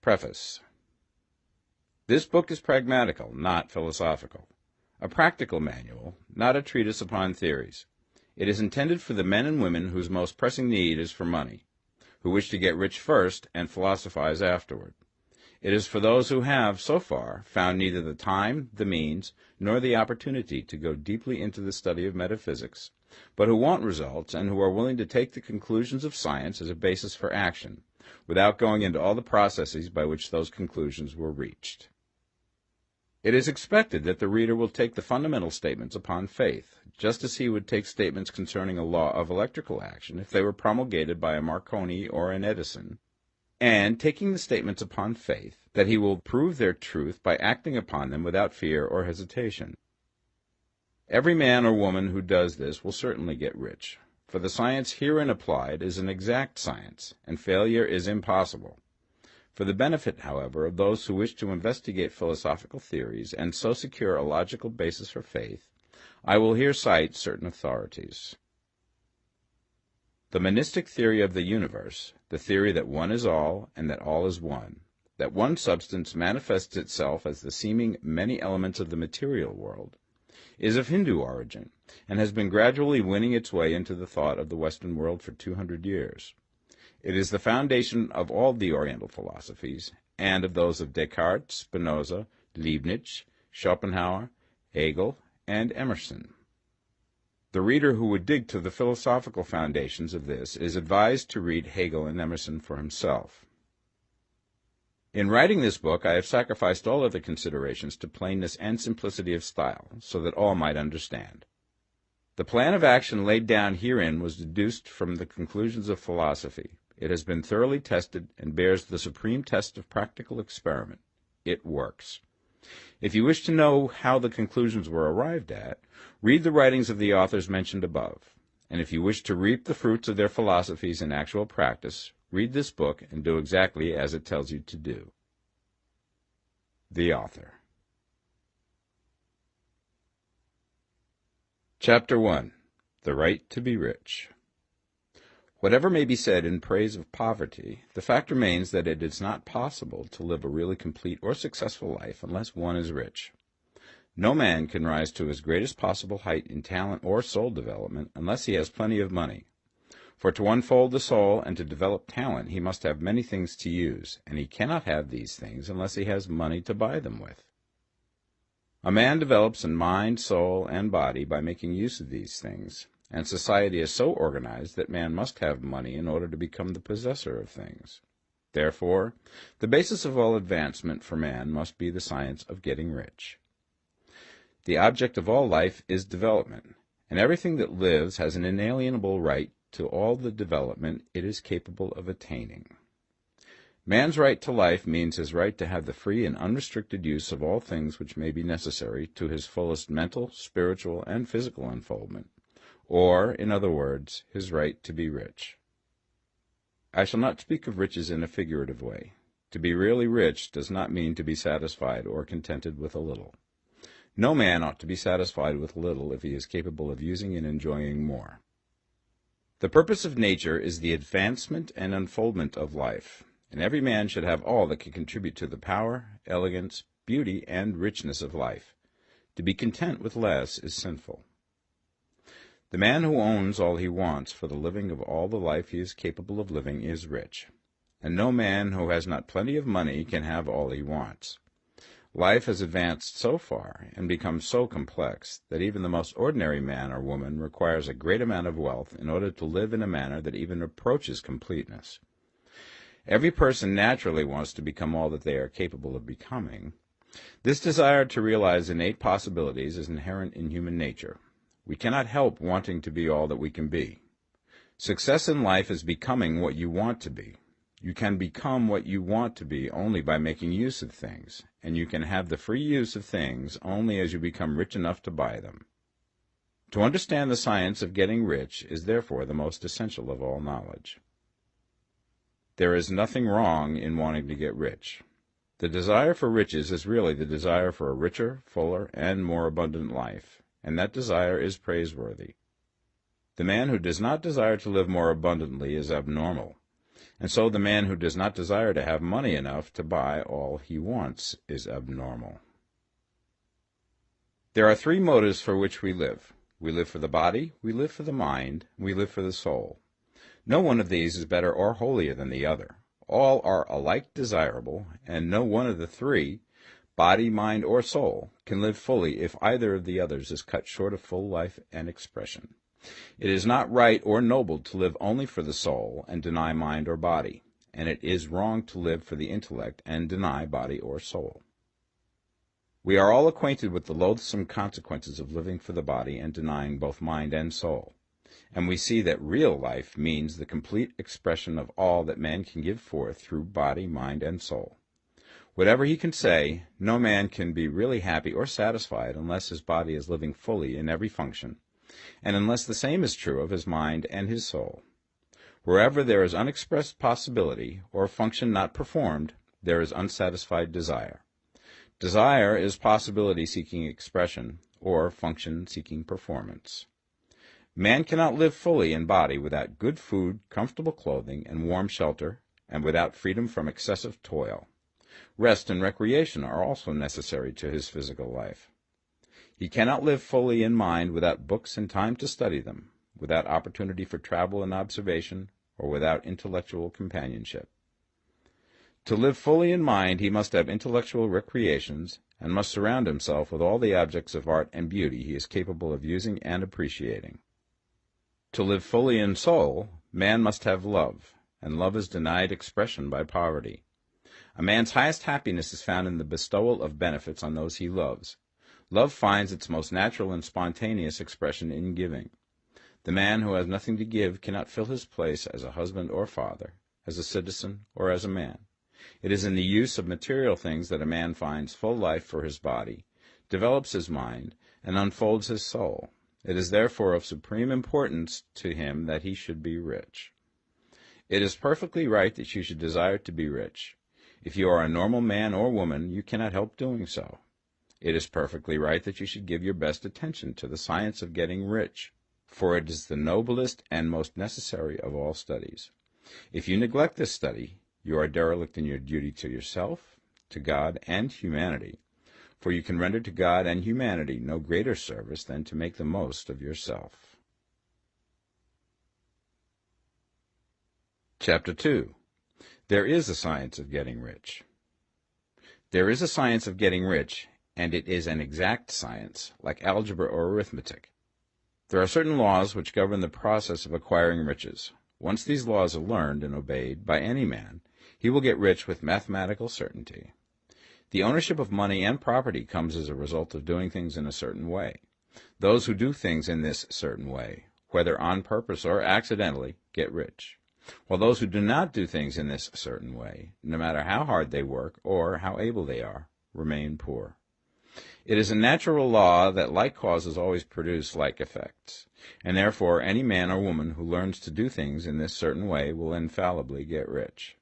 Preface. This book is pragmatical, not philosophical. A practical manual, not a treatise upon theories. It is intended for the men and women whose most pressing need is for money, who wish to get rich first and philosophize afterward. It is for those who have, so far, found neither the time, the means, nor the opportunity to go deeply into the study of metaphysics, but who want results and who are willing to take the conclusions of science as a basis for action, without going into all the processes by which those conclusions were reached. It is expected that the reader will take the fundamental statements upon faith, just as he would take statements concerning a law of electrical action if they were promulgated by a Marconi or an Edison, and taking the statements upon faith, that he will prove their truth by acting upon them without fear or hesitation. Every man or woman who does this will certainly get rich, for the science herein applied is an exact science, and failure is impossible. For the benefit, however, of those who wish to investigate philosophical theories and so secure a logical basis for faith, I will here cite certain authorities. The monistic theory of the universe, the theory that one is all and that all is one, that one substance manifests itself as the seeming many elements of the material world, is of Hindu origin and has been gradually winning its way into the thought of the Western world for 200 years. It is the foundation of all the Oriental philosophies, and of those of Descartes, Spinoza, Leibniz, Schopenhauer, Hegel, and Emerson. The reader who would dig to the philosophical foundations of this is advised to read Hegel and Emerson for himself. In writing this book, I have sacrificed all other considerations to plainness and simplicity of style, so that all might understand. The plan of action laid down herein was deduced from the conclusions of philosophy. It has been thoroughly tested and bears the supreme test of practical experiment. It works. If you wish to know how the conclusions were arrived at, read the writings of the authors mentioned above. And if you wish to reap the fruits of their philosophies in actual practice, read this book and do exactly as it tells you to do. The author. Chapter 1. The Right to be Rich. Whatever may be said in praise of poverty, the fact remains that it is not possible to live a really complete or successful life unless one is rich. No man can rise to his greatest possible height in talent or soul development unless he has plenty of money. For to unfold the soul and to develop talent he must have many things to use, and he cannot have these things unless he has money to buy them with. A man develops in mind, soul, and body by making use of these things, and society is so organized that man must have money in order to become the possessor of things. Therefore, the basis of all advancement for man must be the science of getting rich. The object of all life is development, and everything that lives has an inalienable right to all the development it is capable of attaining. Man's right to life means his right to have the free and unrestricted use of all things which may be necessary to his fullest mental, spiritual, and physical unfoldment, or, in other words, his right to be rich. I shall not speak of riches in a figurative way. To be really rich does not mean to be satisfied or contented with a little. No man ought to be satisfied with little if he is capable of using and enjoying more. The purpose of nature is the advancement and unfoldment of life, and every man should have all that can contribute to the power, elegance, beauty, and richness of life. To be content with less is sinful. The man who owns all he wants for the living of all the life he is capable of living is rich, and no man who has not plenty of money can have all he wants. Life has advanced so far and become so complex that even the most ordinary man or woman requires a great amount of wealth in order to live in a manner that even approaches completeness. Every person naturally wants to become all that they are capable of becoming. This desire to realize innate possibilities is inherent in human nature. We cannot help wanting to be all that we can be. Success in life is becoming what you want to be. You can become what you want to be only by making use of things, and you can have the free use of things only as you become rich enough to buy them. To understand the science of getting rich is therefore the most essential of all knowledge. There is nothing wrong in wanting to get rich. The desire for riches is really the desire for a richer, fuller, and more abundant life, and that desire is praiseworthy. The man who does not desire to live more abundantly is abnormal, and so the man who does not desire to have money enough to buy all he wants is abnormal. There are three motives for which we live. We live for the body, we live for the mind, we live for the soul. No one of these is better or holier than the other. All are alike desirable, and no one of the three, body, mind, or soul, can live fully if either of the others is cut short of full life and expression. It is not right or noble to live only for the soul and deny mind or body, and it is wrong to live for the intellect and deny body or soul. We are all acquainted with the loathsome consequences of living for the body and denying both mind and soul, and we see that real life means the complete expression of all that man can give forth through body, mind, and soul. Whatever he can say, no man can be really happy or satisfied unless his body is living fully in every function, and unless the same is true of his mind and his soul. Wherever there is unexpressed possibility, or function not performed, there is unsatisfied desire. Desire is possibility seeking expression, or function seeking performance. Man cannot live fully in body without good food, comfortable clothing, and warm shelter, and without freedom from excessive toil. Rest and recreation are also necessary to his physical life. He cannot live fully in mind without books and time to study them, without opportunity for travel and observation, or without intellectual companionship. To live fully in mind, he must have intellectual recreations, and must surround himself with all the objects of art and beauty he is capable of using and appreciating. To live fully in soul, man must have love, and love is denied expression by poverty. A man's highest happiness is found in the bestowal of benefits on those he loves. Love finds its most natural and spontaneous expression in giving. The man who has nothing to give cannot fill his place as a husband or father, as a citizen or as a man. It is in the use of material things that a man finds full life for his body, develops his mind, and unfolds his soul. It is therefore of supreme importance to him that he should be rich. It is perfectly right that you should desire to be rich. If you are a normal man or woman, you cannot help doing so. It is perfectly right that you should give your best attention to the science of getting rich, for it is the noblest and most necessary of all studies. If you neglect this study, you are derelict in your duty to yourself, to God, and humanity, for you can render to God and humanity no greater service than to make the most of yourself. Chapter 2. There is a science of getting rich. There is a science of getting rich, and it is an exact science, like algebra or arithmetic. There are certain laws which govern the process of acquiring riches. Once these laws are learned and obeyed by any man, he will get rich with mathematical certainty. The ownership of money and property comes as a result of doing things in a certain way. Those who do things in this certain way, whether on purpose or accidentally, get rich, while those who do not do things in this certain way, no matter how hard they work or how able they are, remain poor. It is a natural law that like causes always produce like effects, and therefore any man or woman who learns to do things in this certain way will infallibly get rich.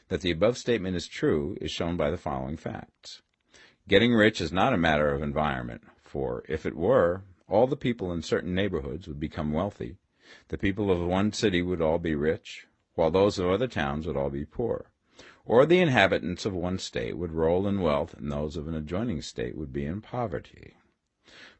That the above statement is true is shown by the following facts. Getting rich is not a matter of environment, for if it were, all the people in certain neighborhoods would become wealthy. The people of one city would all be rich, while those of other towns would all be poor. Or the inhabitants of one state would roll in wealth, and those of an adjoining state would be in poverty.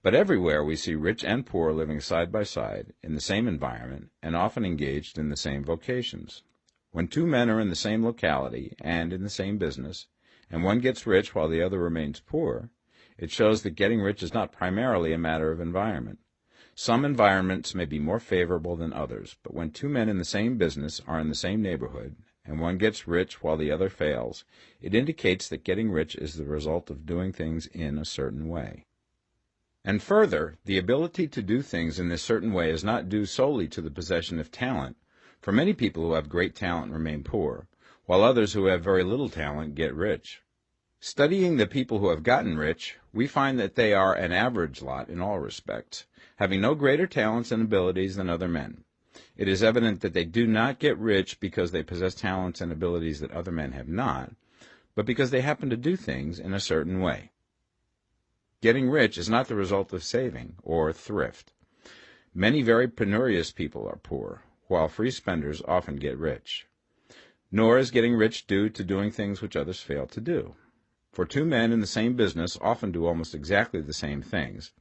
But everywhere we see rich and poor living side by side, in the same environment, and often engaged in the same vocations. When two men are in the same locality and in the same business, and one gets rich while the other remains poor, it shows that getting rich is not primarily a matter of environment. Some environments may be more favorable than others, but when two men in the same business are in the same neighborhood, and one gets rich while the other fails, it indicates that getting rich is the result of doing things in a certain way. And further, the ability to do things in this certain way is not due solely to the possession of talent, for many people who have great talent remain poor, while others who have very little talent get rich. Studying the people who have gotten rich, we find that they are an average lot in all respects, having no greater talents and abilities than other men. It is evident that they do not get rich because they possess talents and abilities that other men have not, but because they happen to do things in a certain way. Getting rich is not the result of saving or thrift. Many very penurious people are poor, while free spenders often get rich. Nor is getting rich due to doing things which others fail to do. For two men in the same business often do almost exactly the same things,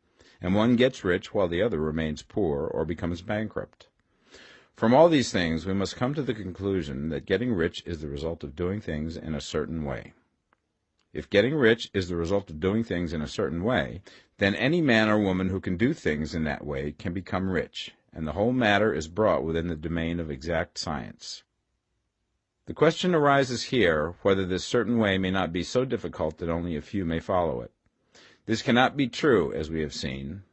and one gets rich while the other remains poor or becomes bankrupt. From all these things, we must come to the conclusion that getting rich is the result of doing things in a certain way. If getting rich is the result of doing things in a certain way, then any man or woman who can do things in that way can become rich, and the whole matter is brought within the domain of exact science. The question arises here whether this certain way may not be so difficult that only a few may follow it. This cannot be true, as we have seen,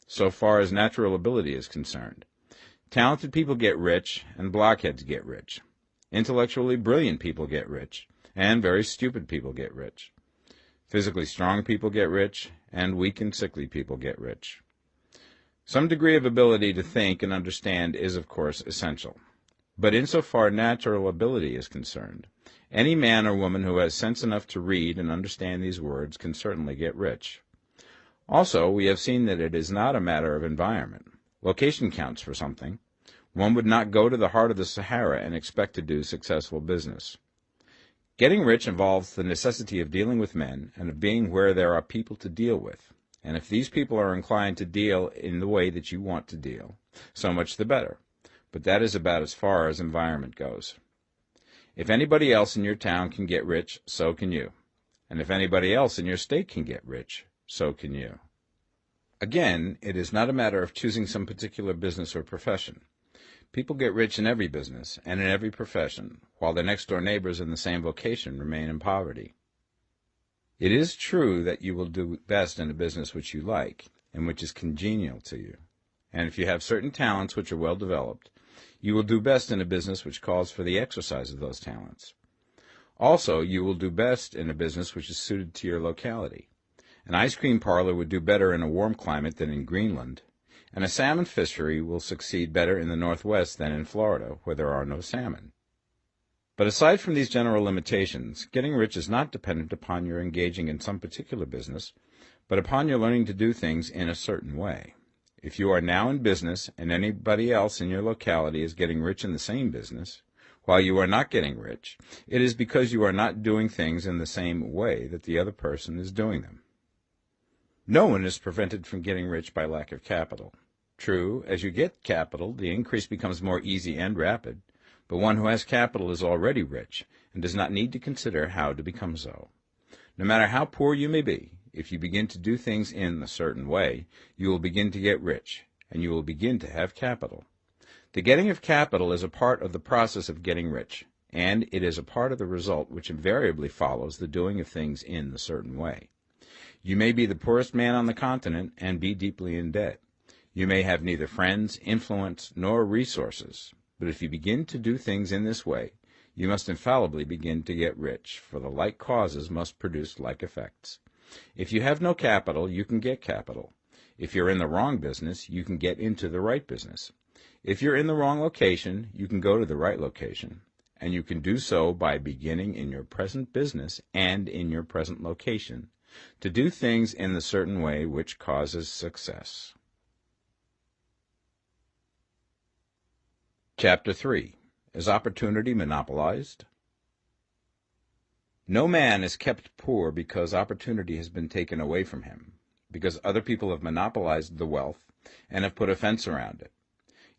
so far as natural ability is concerned. Talented people get rich, and blockheads get rich. Intellectually brilliant people get rich, and very stupid people get rich. Physically strong people get rich, and weak and sickly people get rich. Some degree of ability to think and understand is, of course, essential. But insofar natural ability is concerned, any man or woman who has sense enough to read and understand these words can certainly get rich. Also, we have seen that it is not a matter of environment. Location counts for something. One would not go to the heart of the Sahara and expect to do successful business. Getting rich involves the necessity of dealing with men and of being where there are people to deal with. And if these people are inclined to deal in the way that you want to deal, so much the better. But that is about as far as environment goes. If anybody else in your town can get rich, so can you. And if anybody else in your state can get rich, so can you. Again, it is not a matter of choosing some particular business or profession. People get rich in every business and in every profession, while their next-door neighbors in the same vocation remain in poverty. It is true that you will do best in a business which you like and which is congenial to you. And if you have certain talents which are well developed, you will do best in a business which calls for the exercise of those talents. Also, you will do best in a business which is suited to your locality. An ice cream parlor would do better in a warm climate than in Greenland, and a salmon fishery will succeed better in the Northwest than in Florida, where there are no salmon. But aside from these general limitations, getting rich is not dependent upon your engaging in some particular business, but upon your learning to do things in a certain way. If you are now in business and anybody else in your locality is getting rich in the same business, while you are not getting rich, it is because you are not doing things in the same way that the other person is doing them. No one is prevented from getting rich by lack of capital. True, as you get capital, the increase becomes more easy and rapid, but one who has capital is already rich and does not need to consider how to become so. No matter how poor you may be, if you begin to do things in a certain way, you will begin to get rich, and you will begin to have capital. The getting of capital is a part of the process of getting rich, and it is a part of the result which invariably follows the doing of things in a certain way. You may be the poorest man on the continent and be deeply in debt. You may have neither friends, influence, nor resources, but if you begin to do things in this way, you must infallibly begin to get rich, for the like causes must produce like effects. If you have no capital, you can get capital. If you're in the wrong business, you can get into the right business. If you're in the wrong location, you can go to the right location, and you can do so by beginning in your present business and in your present location to do things in the certain way which causes success. Chapter 3. Is opportunity monopolized? No man is kept poor because opportunity has been taken away from him, because other people have monopolized the wealth and have put a fence around it.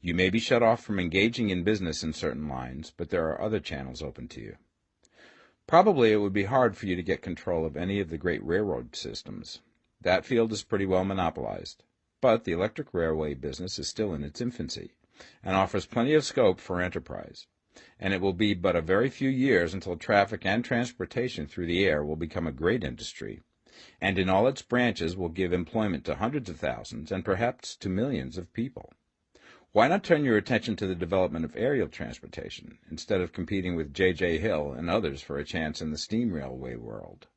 You may be shut off from engaging in business in certain lines, but there are other channels open to you. Probably it would be hard for you to get control of any of the great railroad systems. That field is pretty well monopolized, but the electric railway business is still in its infancy and offers plenty of scope for enterprise. And it will be but a very few years until traffic and transportation through the air will become a great industry, and in all its branches will give employment to hundreds of thousands and perhaps to millions of people. Why not turn your attention to the development of aerial transportation, instead of competing with J.J. Hill and others for a chance in the steam railway world?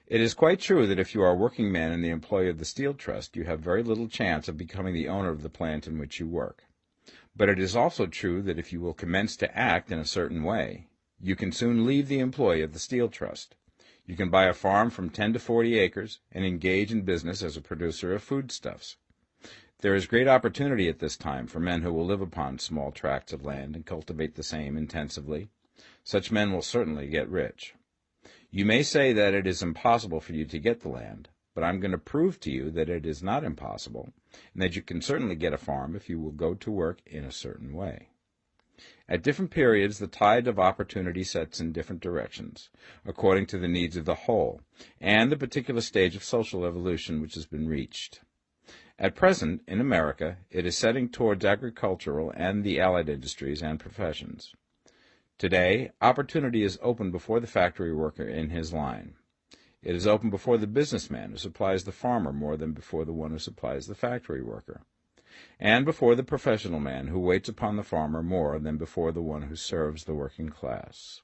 It is quite true that if you are a working man in the employ of the Steel Trust, you have very little chance of becoming the owner of the plant in which you work. But it is also true that if you will commence to act in a certain way, you can soon leave the employ of the Steel Trust. You can buy a farm from 10 to 40 acres and engage in business as a producer of foodstuffs. There is great opportunity at this time for men who will live upon small tracts of land and cultivate the same intensively. Such men will certainly get rich. You may say that it is impossible for you to get the land, but I'm going to prove to you that it is not impossible, and that you can certainly get a farm if you will go to work in a certain way. At different periods, the tide of opportunity sets in different directions, according to the needs of the whole, and the particular stage of social evolution which has been reached. At present, in America, it is setting towards agricultural and the allied industries and professions. Today, opportunity is open before the factory worker in his line. It is open before the businessman who supplies the farmer more than before the one who supplies the factory worker, and before the professional man who waits upon the farmer more than before the one who serves the working class.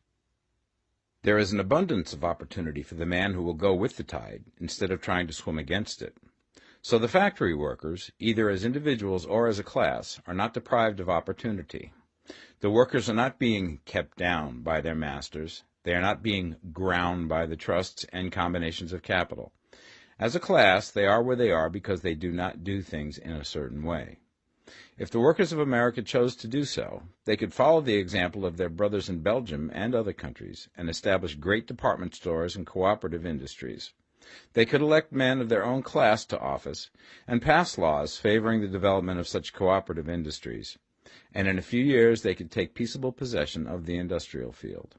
There is an abundance of opportunity for the man who will go with the tide instead of trying to swim against it. So the factory workers, either as individuals or as a class, are not deprived of opportunity. The workers are not being kept down by their masters. They are not being ground by the trusts and combinations of capital. As a class, they are where they are because they do not do things in a certain way. If the workers of America chose to do so, they could follow the example of their brothers in Belgium and other countries and establish great department stores and cooperative industries. They could elect men of their own class to office and pass laws favoring the development of such cooperative industries, and in a few years they could take peaceable possession of the industrial field.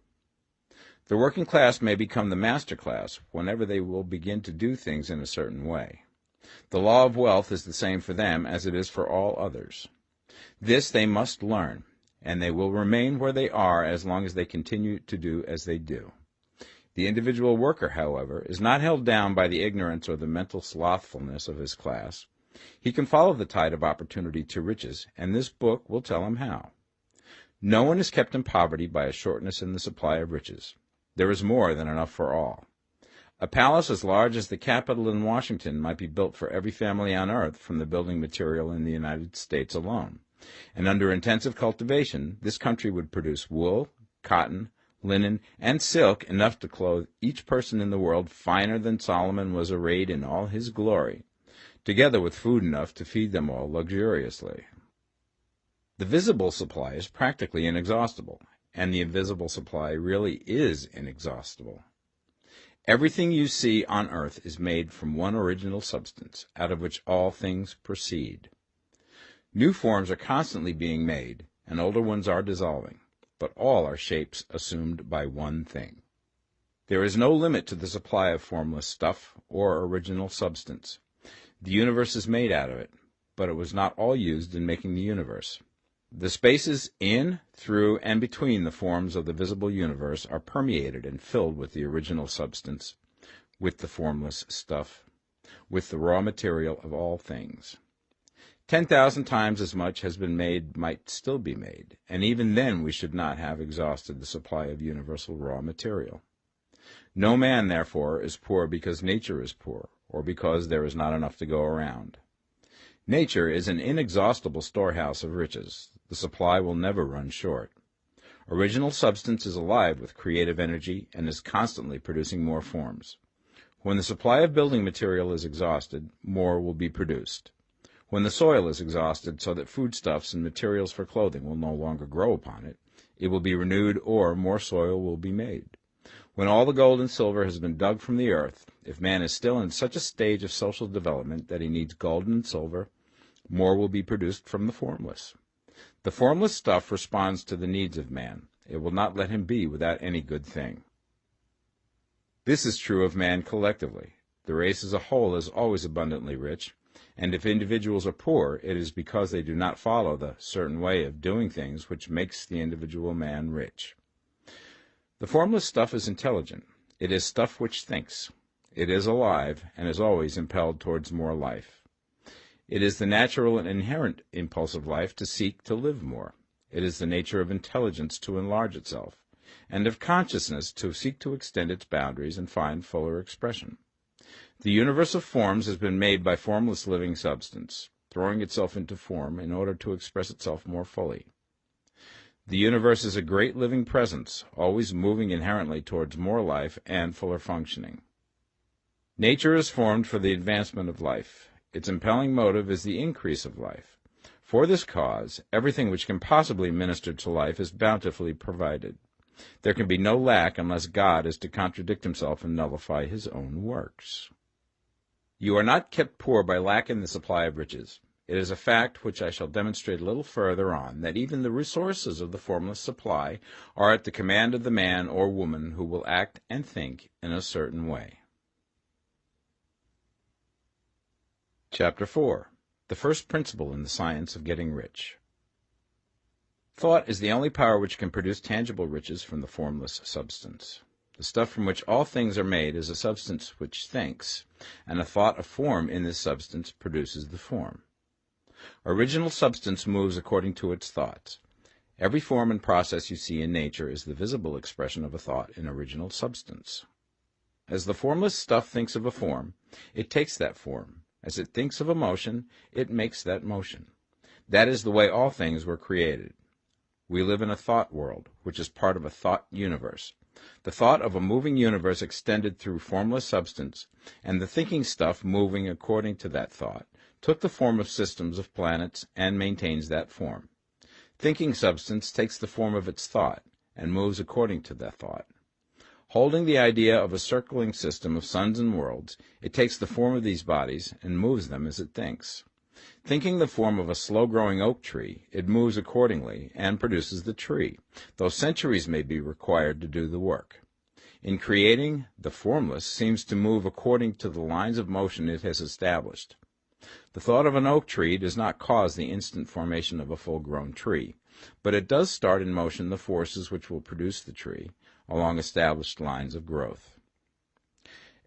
The working class may become the master class whenever they will begin to do things in a certain way. The law of wealth is the same for them as it is for all others. This they must learn, and they will remain where they are as long as they continue to do as they do. The individual worker, however, is not held down by the ignorance or the mental slothfulness of his class. He can follow the tide of opportunity to riches, and this book will tell him how. No one is kept in poverty by a shortness in the supply of riches. There is more than enough for all. A palace as large as the Capitol in Washington might be built for every family on earth from the building material in the United States alone. And under intensive cultivation, this country would produce wool, cotton, linen, and silk enough to clothe each person in the world finer than Solomon was arrayed in all his glory, together with food enough to feed them all luxuriously. The visible supply is practically inexhaustible, and the invisible supply really is inexhaustible. Everything you see on earth is made from one original substance, out of which all things proceed. New forms are constantly being made, and older ones are dissolving, but all are shapes assumed by one thing. There is no limit to the supply of formless stuff or original substance. The universe is made out of it, but it was not all used in making the universe. The spaces in, through, and between the forms of the visible universe are permeated and filled with the original substance, with the formless stuff, with the raw material of all things. 10,000 times as much has been made might still be made, and even then we should not have exhausted the supply of universal raw material. No man, therefore, is poor because nature is poor, or because there is not enough to go around. Nature is an inexhaustible storehouse of riches. The supply will never run short. Original substance is alive with creative energy and is constantly producing more forms. When the supply of building material is exhausted, more will be produced. When the soil is exhausted so that foodstuffs and materials for clothing will no longer grow upon it, it will be renewed or more soil will be made. When all the gold and silver has been dug from the earth, if man is still in such a stage of social development that he needs gold and silver, more will be produced from the formless. The formless stuff responds to the needs of man. It will not let him be without any good thing. This is true of man collectively. The race as a whole is always abundantly rich, and if individuals are poor, it is because they do not follow the certain way of doing things which makes the individual man rich. The formless stuff is intelligent. It is stuff which thinks. It is alive, and is always impelled towards more life. It is the natural and inherent impulse of life to seek to live more. It is the nature of intelligence to enlarge itself, and of consciousness to seek to extend its boundaries and find fuller expression. The universe of forms has been made by formless living substance, throwing itself into form in order to express itself more fully. The universe is a great living presence, always moving inherently towards more life and fuller functioning. Nature is formed for the advancement of life. Its impelling motive is the increase of life. For this cause, everything which can possibly minister to life is bountifully provided. There can be no lack unless God is to contradict himself and nullify his own works. You are not kept poor by lack in the supply of riches. It is a fact which I shall demonstrate a little further on, that even the resources of the formless supply are at the command of the man or woman who will act and think in a certain way. Chapter 4. The first principle in the science of getting rich. Thought is the only power which can produce tangible riches from the formless substance. The stuff from which all things are made is a substance which thinks, and a thought of form in this substance produces the form. Original substance moves according to its thoughts. Every form and process you see in nature is the visible expression of a thought in original substance. As the formless stuff thinks of a form, it takes that form. As it thinks of a motion, it makes that motion. That is the way all things were created. We live in a thought world, which is part of a thought universe. The thought of a moving universe extended through formless substance, and the thinking stuff moving according to that thought, took the form of systems of planets and maintains that form. Thinking substance takes the form of its thought and moves according to that thought. Holding the idea of a circling system of suns and worlds, it takes the form of these bodies and moves them as it thinks. Thinking the form of a slow-growing oak tree, it moves accordingly and produces the tree, though centuries may be required to do the work. In creating, the formless seems to move according to the lines of motion it has established. The thought of an oak tree does not cause the instant formation of a full-grown tree, but it does start in motion the forces which will produce the tree, along established lines of growth.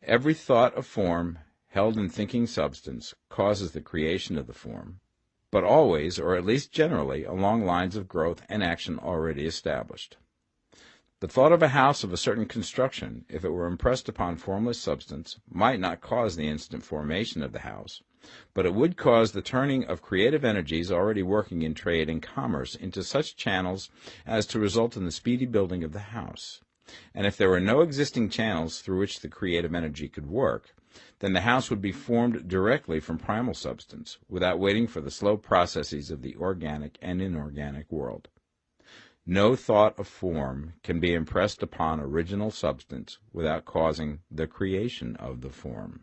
Every thought of form held in thinking substance causes the creation of the form, but always, or at least generally, along lines of growth and action already established. The thought of a house of a certain construction, if it were impressed upon formless substance, might not cause the instant formation of the house, but it would cause the turning of creative energies already working in trade and commerce into such channels as to result in the speedy building of the house. And if there were no existing channels through which the creative energy could work, then the house would be formed directly from primal substance, without waiting for the slow processes of the organic and inorganic world. No thought of form can be impressed upon original substance without causing the creation of the form.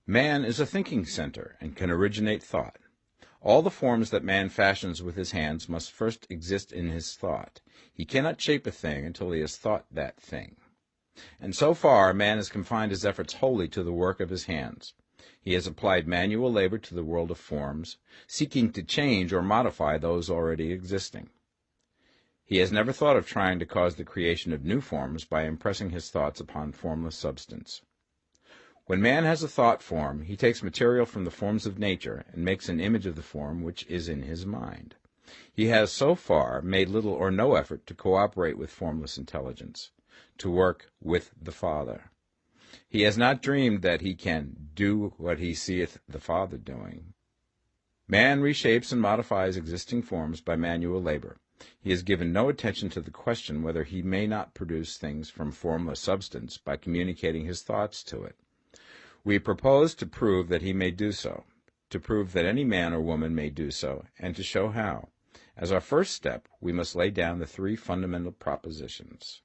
Man is a thinking center and can originate thought. All the forms that man fashions with his hands must first exist in his thought. He cannot shape a thing until he has thought that thing. And so far, man has confined his efforts wholly to the work of his hands. He has applied manual labor to the world of forms, seeking to change or modify those already existing. He has never thought of trying to cause the creation of new forms by impressing his thoughts upon formless substance. When man has a thought form, he takes material from the forms of nature and makes an image of the form which is in his mind. He has so far made little or no effort to cooperate with formless intelligence, to work with the Father. He has not dreamed that he can do what he seeth the Father doing. Man reshapes and modifies existing forms by manual labor. He has given no attention to the question whether he may not produce things from formless substance by communicating his thoughts to it. We propose to prove that he may do so, to prove that any man or woman may do so, and to show how. As our first step, we must lay down the three fundamental propositions.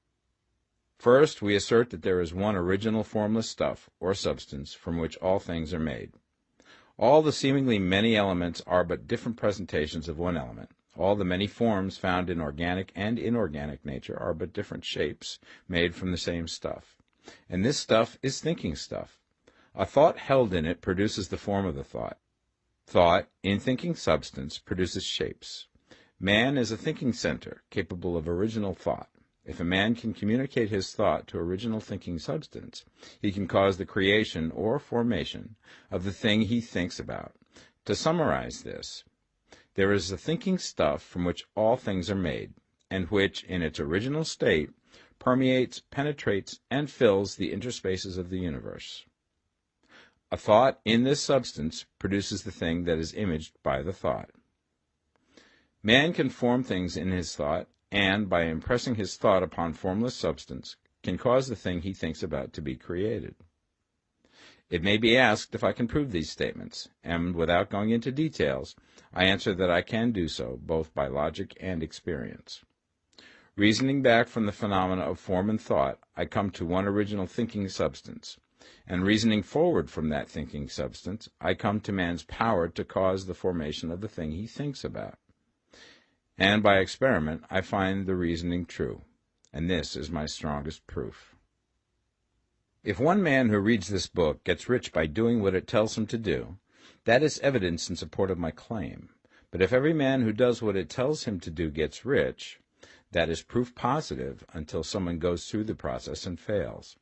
First, we assert that there is one original formless stuff, or substance, from which all things are made. All the seemingly many elements are but different presentations of one element. All the many forms found in organic and inorganic nature are but different shapes, made from the same stuff. And this stuff is thinking stuff. A thought held in it produces the form of the thought. Thought, in thinking substance, produces shapes. Man is a thinking center, capable of original thought. If a man can communicate his thought to original thinking substance, he can cause the creation or formation of the thing he thinks about. To summarize this, there is a thinking stuff from which all things are made, and which, in its original state, permeates, penetrates, and fills the interspaces of the universe. A thought in this substance produces the thing that is imaged by the thought. Man can form things in his thought, and, by impressing his thought upon formless substance, can cause the thing he thinks about to be created. It may be asked if I can prove these statements, and without going into details, I answer that I can do so, both by logic and experience. Reasoning back from the phenomena of form and thought, I come to one original thinking substance. And reasoning forward from that thinking substance, I come to man's power to cause the formation of the thing he thinks about. And by experiment, I find the reasoning true. And this is my strongest proof. If one man who reads this book gets rich by doing what it tells him to do, that is evidence in support of my claim. But if every man who does what it tells him to do gets rich, that is proof positive until someone goes through the process and fails.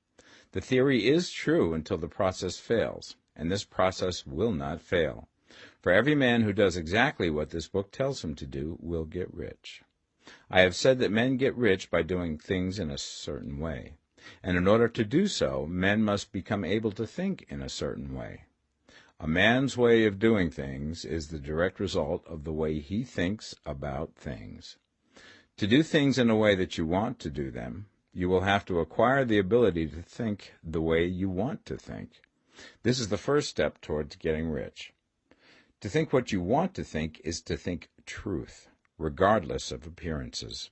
The theory is true until the process fails, and this process will not fail. For every man who does exactly what this book tells him to do will get rich. I have said that men get rich by doing things in a certain way, and in order to do so, men must become able to think in a certain way. A man's way of doing things is the direct result of the way he thinks about things. To do things in a way that you want to do them, you will have to acquire the ability to think the way you want to think. This is the first step towards getting rich. To think what you want to think is to think truth, regardless of appearances.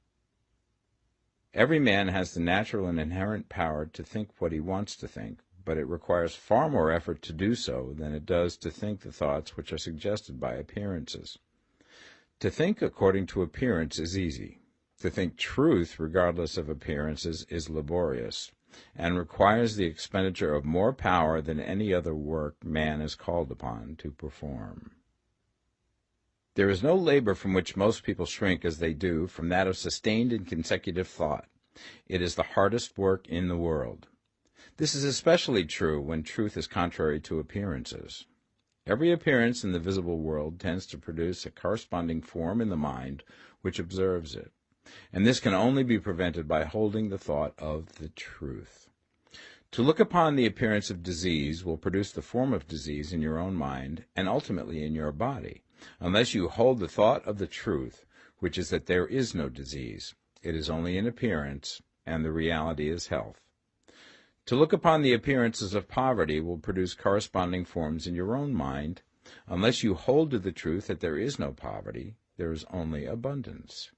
Every man has the natural and inherent power to think what he wants to think, but it requires far more effort to do so than it does to think the thoughts which are suggested by appearances. To think according to appearance is easy. To think truth regardless of appearances is laborious, and requires the expenditure of more power than any other work man is called upon to perform. There is no labor from which most people shrink as they do from that of sustained and consecutive thought. It is the hardest work in the world. This is especially true when truth is contrary to appearances. Every appearance in the visible world tends to produce a corresponding form in the mind which observes it, and this can only be prevented by holding the thought of the truth. To look upon the appearance of disease will produce the form of disease in your own mind and ultimately in your body, unless you hold the thought of the truth, which is that there is no disease. It is only an appearance, and the reality is health. To look upon the appearances of poverty will produce corresponding forms in your own mind, unless you hold to the truth that there is no poverty, there is only abundance.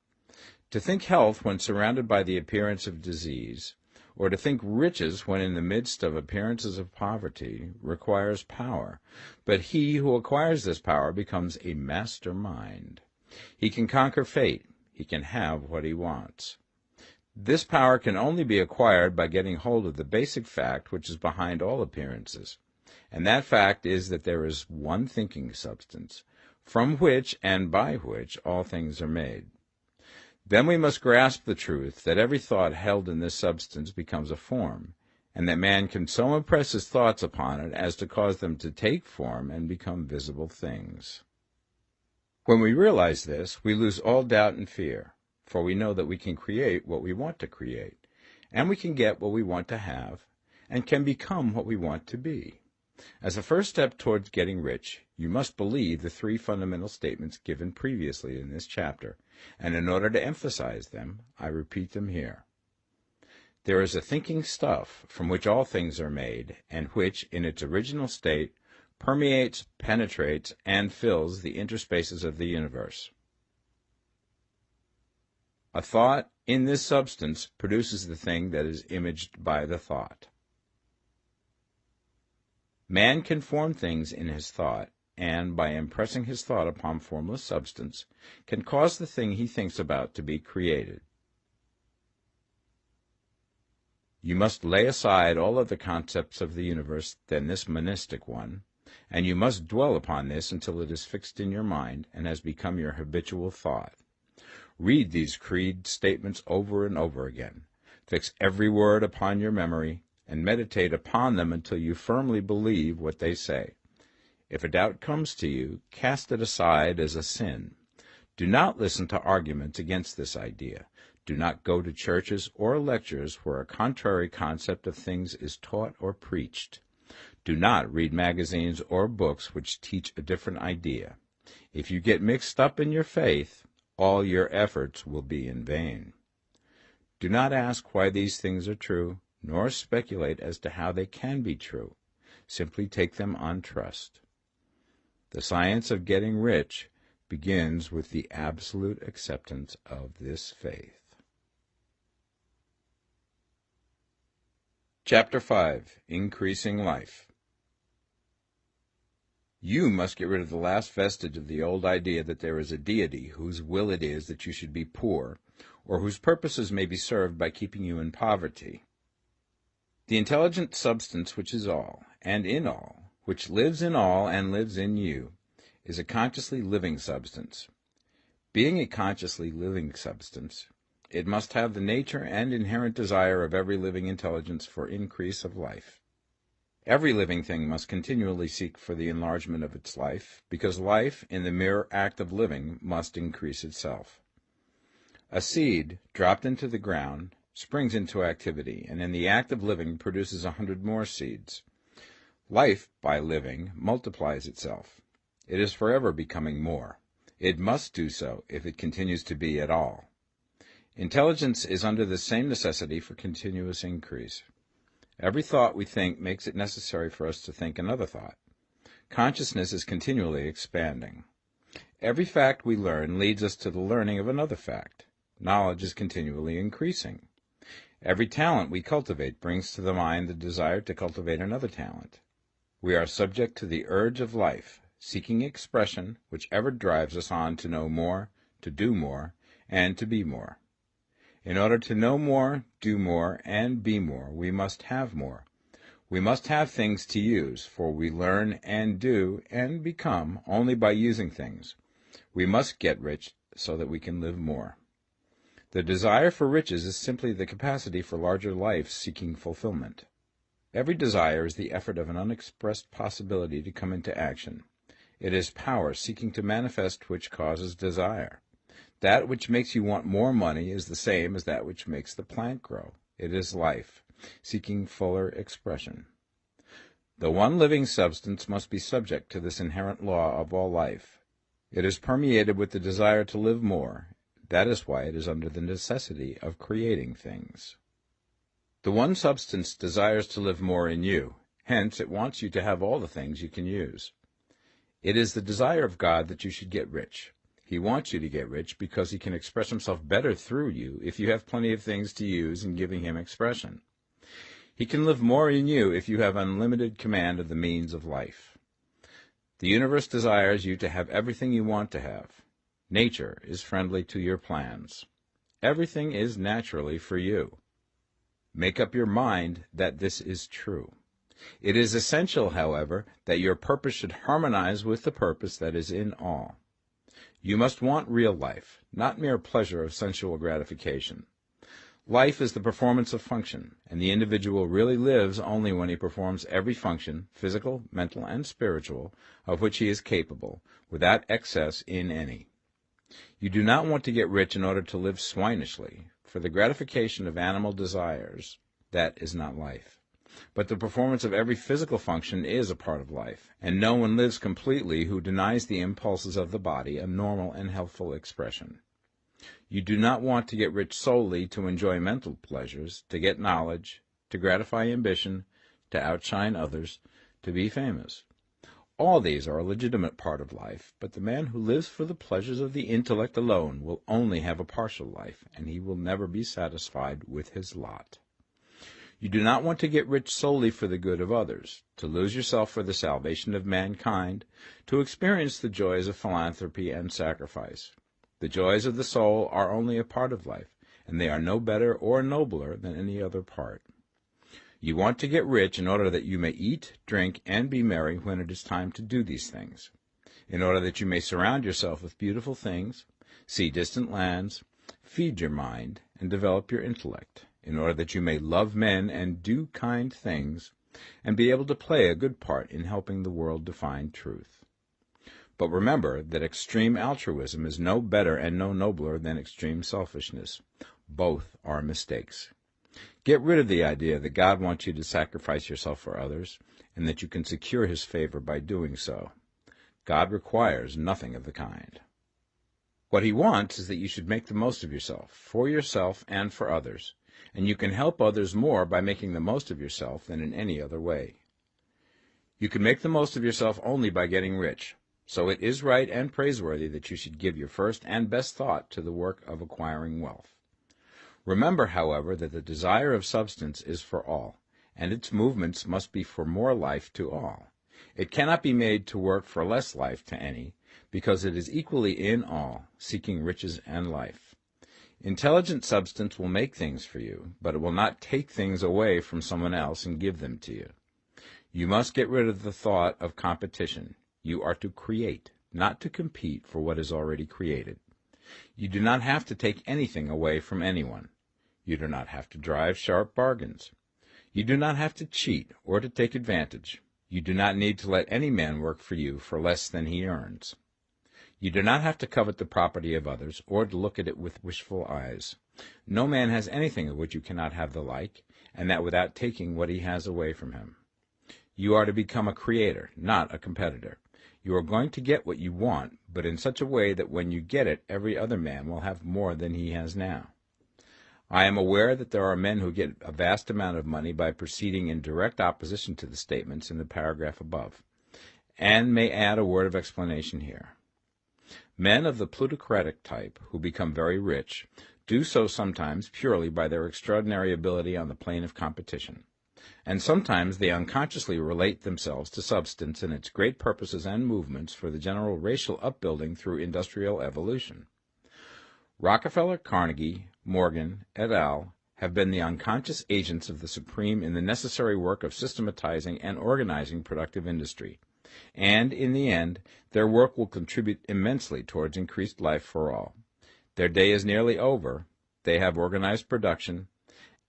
To think health when surrounded by the appearance of disease, or to think riches when in the midst of appearances of poverty, requires power, but he who acquires this power becomes a master mind. He can conquer fate. He can have what he wants. This power can only be acquired by getting hold of the basic fact which is behind all appearances, and that fact is that there is one thinking substance, from which and by which all things are made. Then we must grasp the truth that every thought held in this substance becomes a form, and that man can so impress his thoughts upon it as to cause them to take form and become visible things. When we realize this, we lose all doubt and fear, for we know that we can create what we want to create, and we can get what we want to have, and can become what we want to be. As a first step towards getting rich, you must believe the three fundamental statements given previously in this chapter, and in order to emphasize them, I repeat them here. There is a thinking stuff from which all things are made, and which, in its original state, permeates, penetrates, and fills the interspaces of the universe. A thought in this substance produces the thing that is imaged by the thought. Man can form things in his thought, and, by impressing his thought upon formless substance, can cause the thing he thinks about to be created. You must lay aside all other concepts of the universe than this monistic one, and you must dwell upon this until it is fixed in your mind and has become your habitual thought. Read these creed statements over and over again. Fix every word upon your memory, and meditate upon them until you firmly believe what they say. If a doubt comes to you, cast it aside as a sin. Do not listen to arguments against this idea. Do not go to churches or lectures where a contrary concept of things is taught or preached. Do not read magazines or books which teach a different idea. If you get mixed up in your faith, all your efforts will be in vain. Do not ask why these things are true, nor speculate as to how they can be true. Simply take them on trust. The science of getting rich begins with the absolute acceptance of this faith. Chapter 5. Increasing Life. You must get rid of the last vestige of the old idea that there is a deity whose will it is that you should be poor, or whose purposes may be served by keeping you in poverty. The intelligent substance which is all, and in all, which lives in all and lives in you, is a consciously living substance. Being a consciously living substance, it must have the nature and inherent desire of every living intelligence for increase of life. Every living thing must continually seek for the enlargement of its life, because life, in the mere act of living, must increase itself. A seed, dropped into the ground, springs into activity, and in the act of living produces 100 more seeds. Life, by living, multiplies itself. It is forever becoming more. It must do so if it continues to be at all. Intelligence is under the same necessity for continuous increase. Every thought we think makes it necessary for us to think another thought. Consciousness is continually expanding. Every fact we learn leads us to the learning of another fact. Knowledge is continually increasing. Every talent we cultivate brings to the mind the desire to cultivate another talent. We are subject to the urge of life, seeking expression, which ever drives us on to know more, to do more, and to be more. In order to know more, do more, and be more, we must have more. We must have things to use, for we learn and do and become only by using things. We must get rich so that we can live more. The desire for riches is simply the capacity for larger life seeking fulfillment. Every desire is the effort of an unexpressed possibility to come into action. It is power seeking to manifest which causes desire. That which makes you want more money is the same as that which makes the plant grow. It is life, seeking fuller expression. The one living substance must be subject to this inherent law of all life. It is permeated with the desire to live more. That is why it is under the necessity of creating things. The one substance desires to live more in you. Hence, it wants you to have all the things you can use. It is the desire of God that you should get rich. He wants you to get rich because he can express himself better through you if you have plenty of things to use in giving him expression. He can live more in you if you have unlimited command of the means of life. The universe desires you to have everything you want to have. Nature is friendly to your plans. Everything is naturally for you. Make up your mind that this is true. It is essential, however, that your purpose should harmonize with the purpose that is in all. You must want real life, not mere pleasure of sensual gratification. Life is the performance of function, and the individual really lives only when he performs every function, physical, mental, and spiritual, of which he is capable, without excess in any. You do not want to get rich in order to live swinishly, for the gratification of animal desires, that is not life. But the performance of every physical function is a part of life, and no one lives completely who denies the impulses of the body a normal and healthful expression. You do not want to get rich solely to enjoy mental pleasures, to get knowledge, to gratify ambition, to outshine others, to be famous. All these are a legitimate part of life, but the man who lives for the pleasures of the intellect alone will only have a partial life, and he will never be satisfied with his lot. You do not want to get rich solely for the good of others, to lose yourself for the salvation of mankind, to experience the joys of philanthropy and sacrifice. The joys of the soul are only a part of life, and they are no better or nobler than any other part. You want to get rich in order that you may eat, drink, and be merry when it is time to do these things, in order that you may surround yourself with beautiful things, see distant lands, feed your mind, and develop your intellect, in order that you may love men and do kind things, and be able to play a good part in helping the world to find truth. But remember that extreme altruism is no better and no nobler than extreme selfishness. Both are mistakes. Get rid of the idea that God wants you to sacrifice yourself for others, and that you can secure his favor by doing so. God requires nothing of the kind. What he wants is that you should make the most of yourself, for yourself and for others, and you can help others more by making the most of yourself than in any other way. You can make the most of yourself only by getting rich, so it is right and praiseworthy that you should give your first and best thought to the work of acquiring wealth. Remember, however, that the desire of substance is for all, and its movements must be for more life to all. It cannot be made to work for less life to any, because it is equally in all, seeking riches and life. Intelligent substance will make things for you, but it will not take things away from someone else and give them to you. You must get rid of the thought of competition. You are to create, not to compete for what is already created. You do not have to take anything away from anyone. You do not have to drive sharp bargains. You do not have to cheat or to take advantage. You do not need to let any man work for you for less than he earns. You do not have to covet the property of others or to look at it with wishful eyes. No man has anything of which you cannot have the like, and that without taking what he has away from him. You are to become a creator, not a competitor. You are going to get what you want, but in such a way that when you get it, every other man will have more than he has now. I am aware that there are men who get a vast amount of money by proceeding in direct opposition to the statements in the paragraph above, and may add a word of explanation here. Men of the plutocratic type, who become very rich, do so sometimes purely by their extraordinary ability on the plane of competition, and sometimes they unconsciously relate themselves to substance and its great purposes and movements for the general racial upbuilding through industrial evolution. Rockefeller, Carnegie, Morgan, et al. Have been the unconscious agents of the supreme in the necessary work of systematizing and organizing productive industry, and, in the end, their work will contribute immensely towards increased life for all. Their day is nearly over. They have organized production,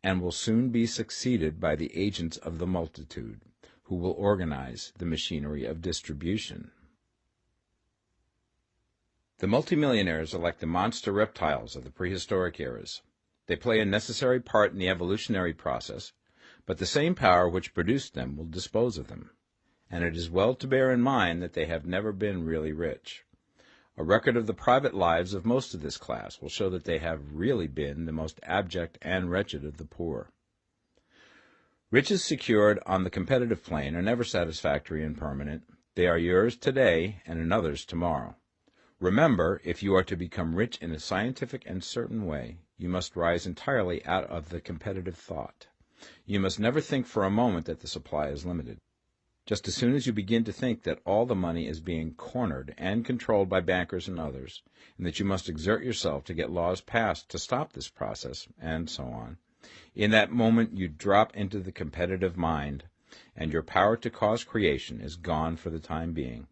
and will soon be succeeded by the agents of the multitude, who will organize the machinery of distribution. The multimillionaires are like the monster reptiles of the prehistoric eras. They play a necessary part in the evolutionary process, but the same power which produced them will dispose of them, and it is well to bear in mind that they have never been really rich. A record of the private lives of most of this class will show that they have really been the most abject and wretched of the poor. Riches secured on the competitive plane are never satisfactory and permanent. They are yours today and another's tomorrow. Remember, if you are to become rich in a scientific and certain way, you must rise entirely out of the competitive thought. You must never think for a moment that the supply is limited. Just as soon as you begin to think that all the money is being cornered and controlled by bankers and others, and that you must exert yourself to get laws passed to stop this process, and so on, in that moment you drop into the competitive mind, and your power to cause creation is gone for the time being.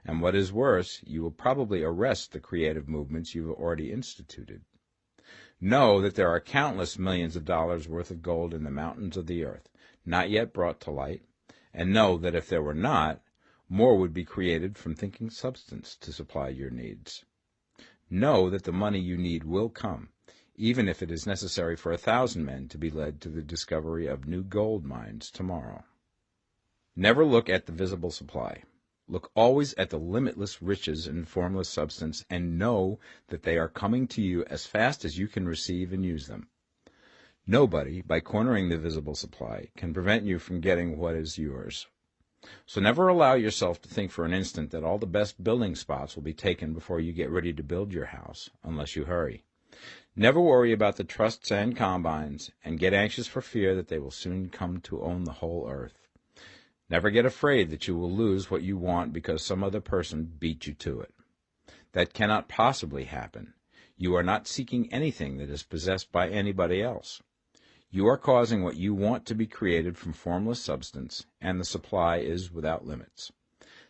And what is worse, you will probably arrest the creative movements you have already instituted. Know that there are countless millions of dollars worth of gold in the mountains of the earth, not yet brought to light, and know that if there were not, more would be created from thinking substance to supply your needs. Know that the money you need will come, even if it is necessary for 1,000 men to be led to the discovery of new gold mines tomorrow. Never look at the visible supply. Look always at the limitless riches in formless substance, and know that they are coming to you as fast as you can receive and use them. Nobody, by cornering the visible supply, can prevent you from getting what is yours. So never allow yourself to think for an instant that all the best building spots will be taken before you get ready to build your house, unless you hurry. Never worry about the trusts and combines, and get anxious for fear that they will soon come to own the whole earth. Never get afraid that you will lose what you want because some other person beat you to it. That cannot possibly happen. You are not seeking anything that is possessed by anybody else. You are causing what you want to be created from formless substance, and the supply is without limits.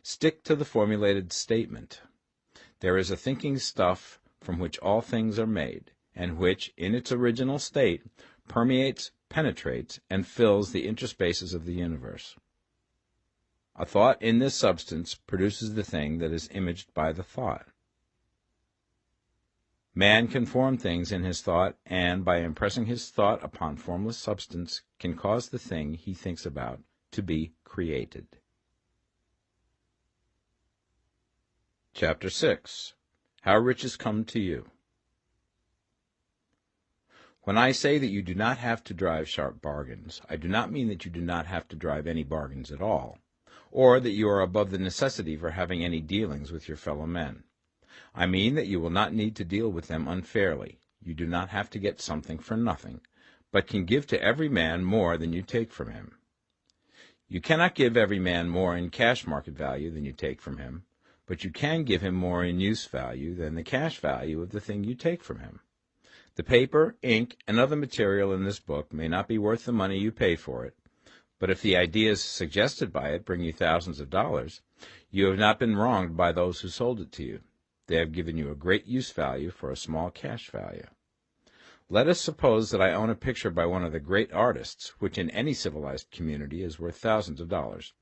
Stick to the formulated statement. There is a thinking stuff from which all things are made, and which, in its original state, permeates, penetrates, and fills the interspaces of the universe. A thought in this substance produces the thing that is imaged by the thought. Man can form things in his thought, and by impressing his thought upon formless substance, can cause the thing he thinks about to be created. Chapter 6. How Riches Come to You. When I say that you do not have to drive sharp bargains, I do not mean that you do not have to drive any bargains at all, or that you are above the necessity for having any dealings with your fellow men. I mean that you will not need to deal with them unfairly. You do not have to get something for nothing, but can give to every man more than you take from him. You cannot give every man more in cash market value than you take from him, but you can give him more in use value than the cash value of the thing you take from him. The paper, ink, and other material in this book may not be worth the money you pay for it, but if the ideas suggested by it bring you thousands of dollars, you have not been wronged by those who sold it to you. They have given you a great use value for a small cash value. Let us suppose that I own a picture by one of the great artists, which in any civilized community is worth thousands of dollars.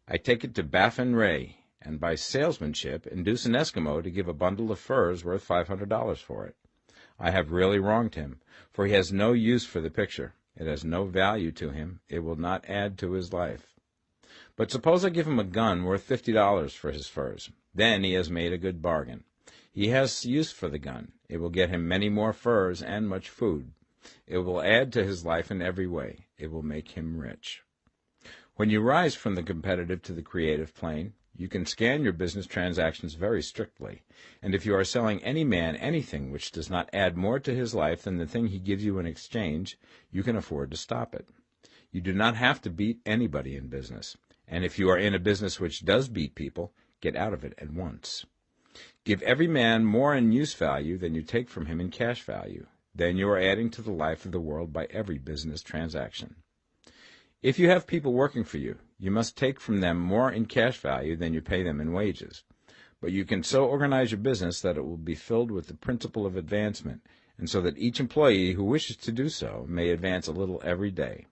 I take it to Baffin Ray, and by salesmanship induce an Eskimo to give a bundle of furs worth $500 for it. I have really wronged him, for he has no use for the picture. It has no value to him. It will not add to his life. But suppose I give him a gun worth $50 for his furs. Then he has made a good bargain. He has use for the gun. It will get him many more furs and much food. It will add to his life in every way. It will make him rich. When you rise from the competitive to the creative plane, you can scan your business transactions very strictly, and if you are selling any man anything which does not add more to his life than the thing he gives you in exchange, you can afford to stop it. You do not have to beat anybody in business, and if you are in a business which does beat people, get out of it at once. Give every man more in use value than you take from him in cash value. Then you are adding to the life of the world by every business transaction. If you have people working for you, you must take from them more in cash value than you pay them in wages. But you can so organize your business that it will be filled with the principle of advancement, and so that each employee who wishes to do so may advance a little every day.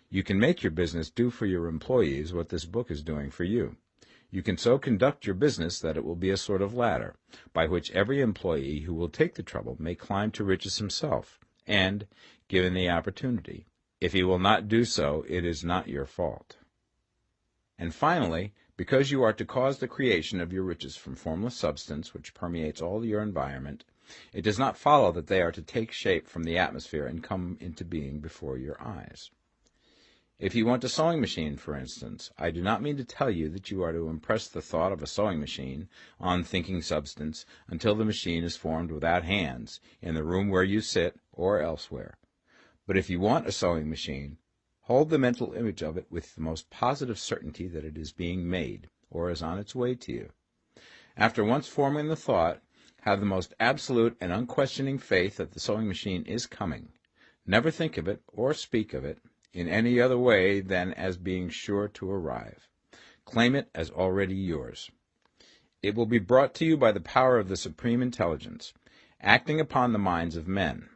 You can make your business do for your employees what this book is doing for you. You can so conduct your business that it will be a sort of ladder, by which every employee who will take the trouble may climb to riches himself, and, given the opportunity, if he will not do so, it is not your fault. And finally, because you are to cause the creation of your riches from formless substance which permeates all your environment, it does not follow that they are to take shape from the atmosphere and come into being before your eyes. If you want a sewing machine, for instance, I do not mean to tell you that you are to impress the thought of a sewing machine on thinking substance until the machine is formed without hands, in the room where you sit or elsewhere. But if you want a sewing machine, hold the mental image of it with the most positive certainty that it is being made, or is on its way to you. After once forming the thought, have the most absolute and unquestioning faith that the sewing machine is coming. Never think of it, or speak of it, in any other way than as being sure to arrive. Claim it as already yours. It will be brought to you by the power of the Supreme Intelligence, acting upon the minds of men.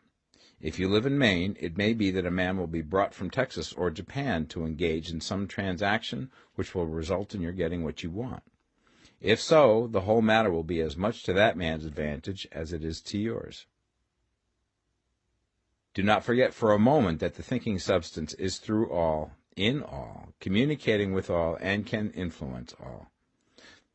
If you live in Maine, it may be that a man will be brought from Texas or Japan to engage in some transaction which will result in your getting what you want. If so, the whole matter will be as much to that man's advantage as it is to yours. Do not forget for a moment that the thinking substance is through all, in all, communicating with all, and can influence all.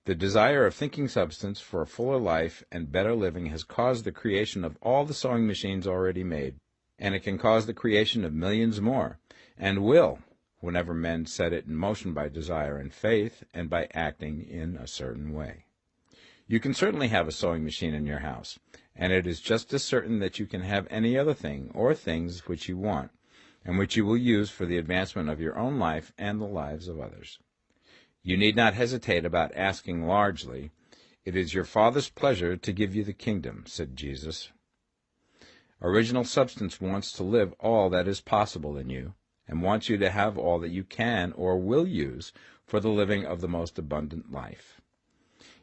The desire of thinking substance for a fuller life and better living has caused the creation of all the sewing machines already made, and it can cause the creation of millions more, and will, whenever men set it in motion by desire and faith, and by acting in a certain way. You can certainly have a sewing machine in your house, and it is just as certain that you can have any other thing or things which you want, and which you will use for the advancement of your own life and the lives of others. You need not hesitate about asking largely. It is your Father's pleasure to give you the kingdom, said Jesus. Original substance wants to live all that is possible in you, and wants you to have all that you can or will use for the living of the most abundant life.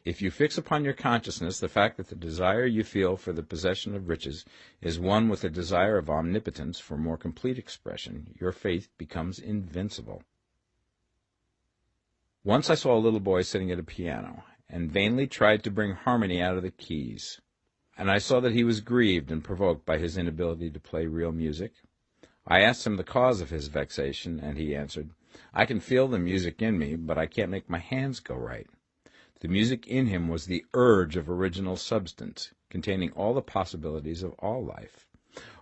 If you fix upon your consciousness the fact that the desire you feel for the possession of riches is one with the desire of omnipotence for more complete expression, your faith becomes invincible. Once I saw a little boy sitting at a piano, and vainly tried to bring harmony out of the keys, and I saw that he was grieved and provoked by his inability to play real music. I asked him the cause of his vexation, and he answered, "I can feel the music in me, but I can't make my hands go right." The music in him was the urge of original substance, containing all the possibilities of all life.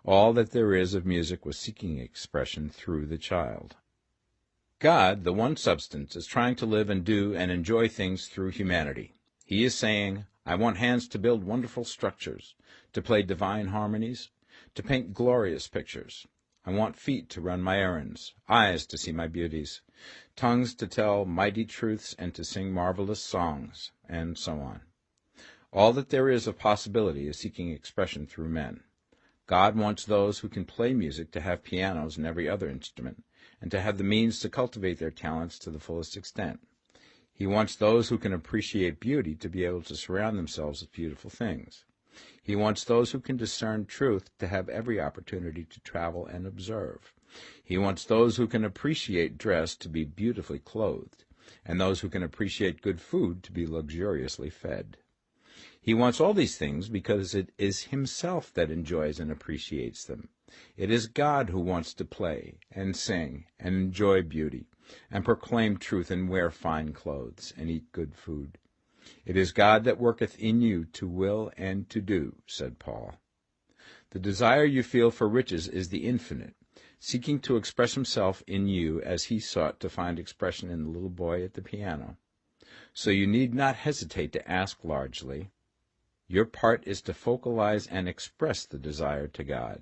All that there is of music was seeking expression through the child. God, the one substance, is trying to live and do and enjoy things through humanity. He is saying, I want hands to build wonderful structures, to play divine harmonies, to paint glorious pictures. I want feet to run my errands, eyes to see my beauties, tongues to tell mighty truths and to sing marvelous songs, and so on. All that there is of possibility is seeking expression through men. God wants those who can play music to have pianos and every other instrument, and to have the means to cultivate their talents to the fullest extent. He wants those who can appreciate beauty to be able to surround themselves with beautiful things. He wants those who can discern truth to have every opportunity to travel and observe. He wants those who can appreciate dress to be beautifully clothed, and those who can appreciate good food to be luxuriously fed. He wants all these things because it is himself that enjoys and appreciates them. It is God who wants to play and sing and enjoy beauty and proclaim truth and wear fine clothes and eat good food. It is God that worketh in you to will and to do, said Paul. The desire you feel for riches is the infinite, seeking to express himself in you as he sought to find expression in the little boy at the piano. So you need not hesitate to ask largely. Your part is to focalize and express the desire to God.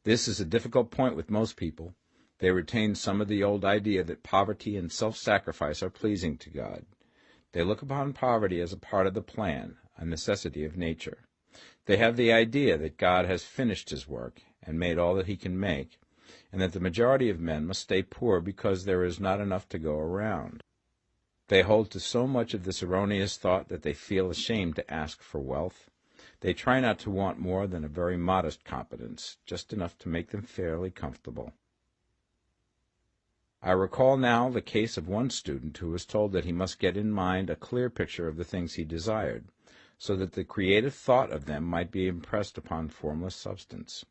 This is a difficult point with most people. They retain some of the old idea that poverty and self-sacrifice are pleasing to God. They look upon poverty as a part of the plan, a necessity of nature. They have the idea that God has finished his work and made all that he can make, and that the majority of men must stay poor because there is not enough to go around. They hold to so much of this erroneous thought that they feel ashamed to ask for wealth. They try not to want more than a very modest competence, just enough to make them fairly comfortable. I recall now the case of one student who was told that he must get in mind a clear picture of the things he desired, so that the creative thought of them might be impressed upon formless substance.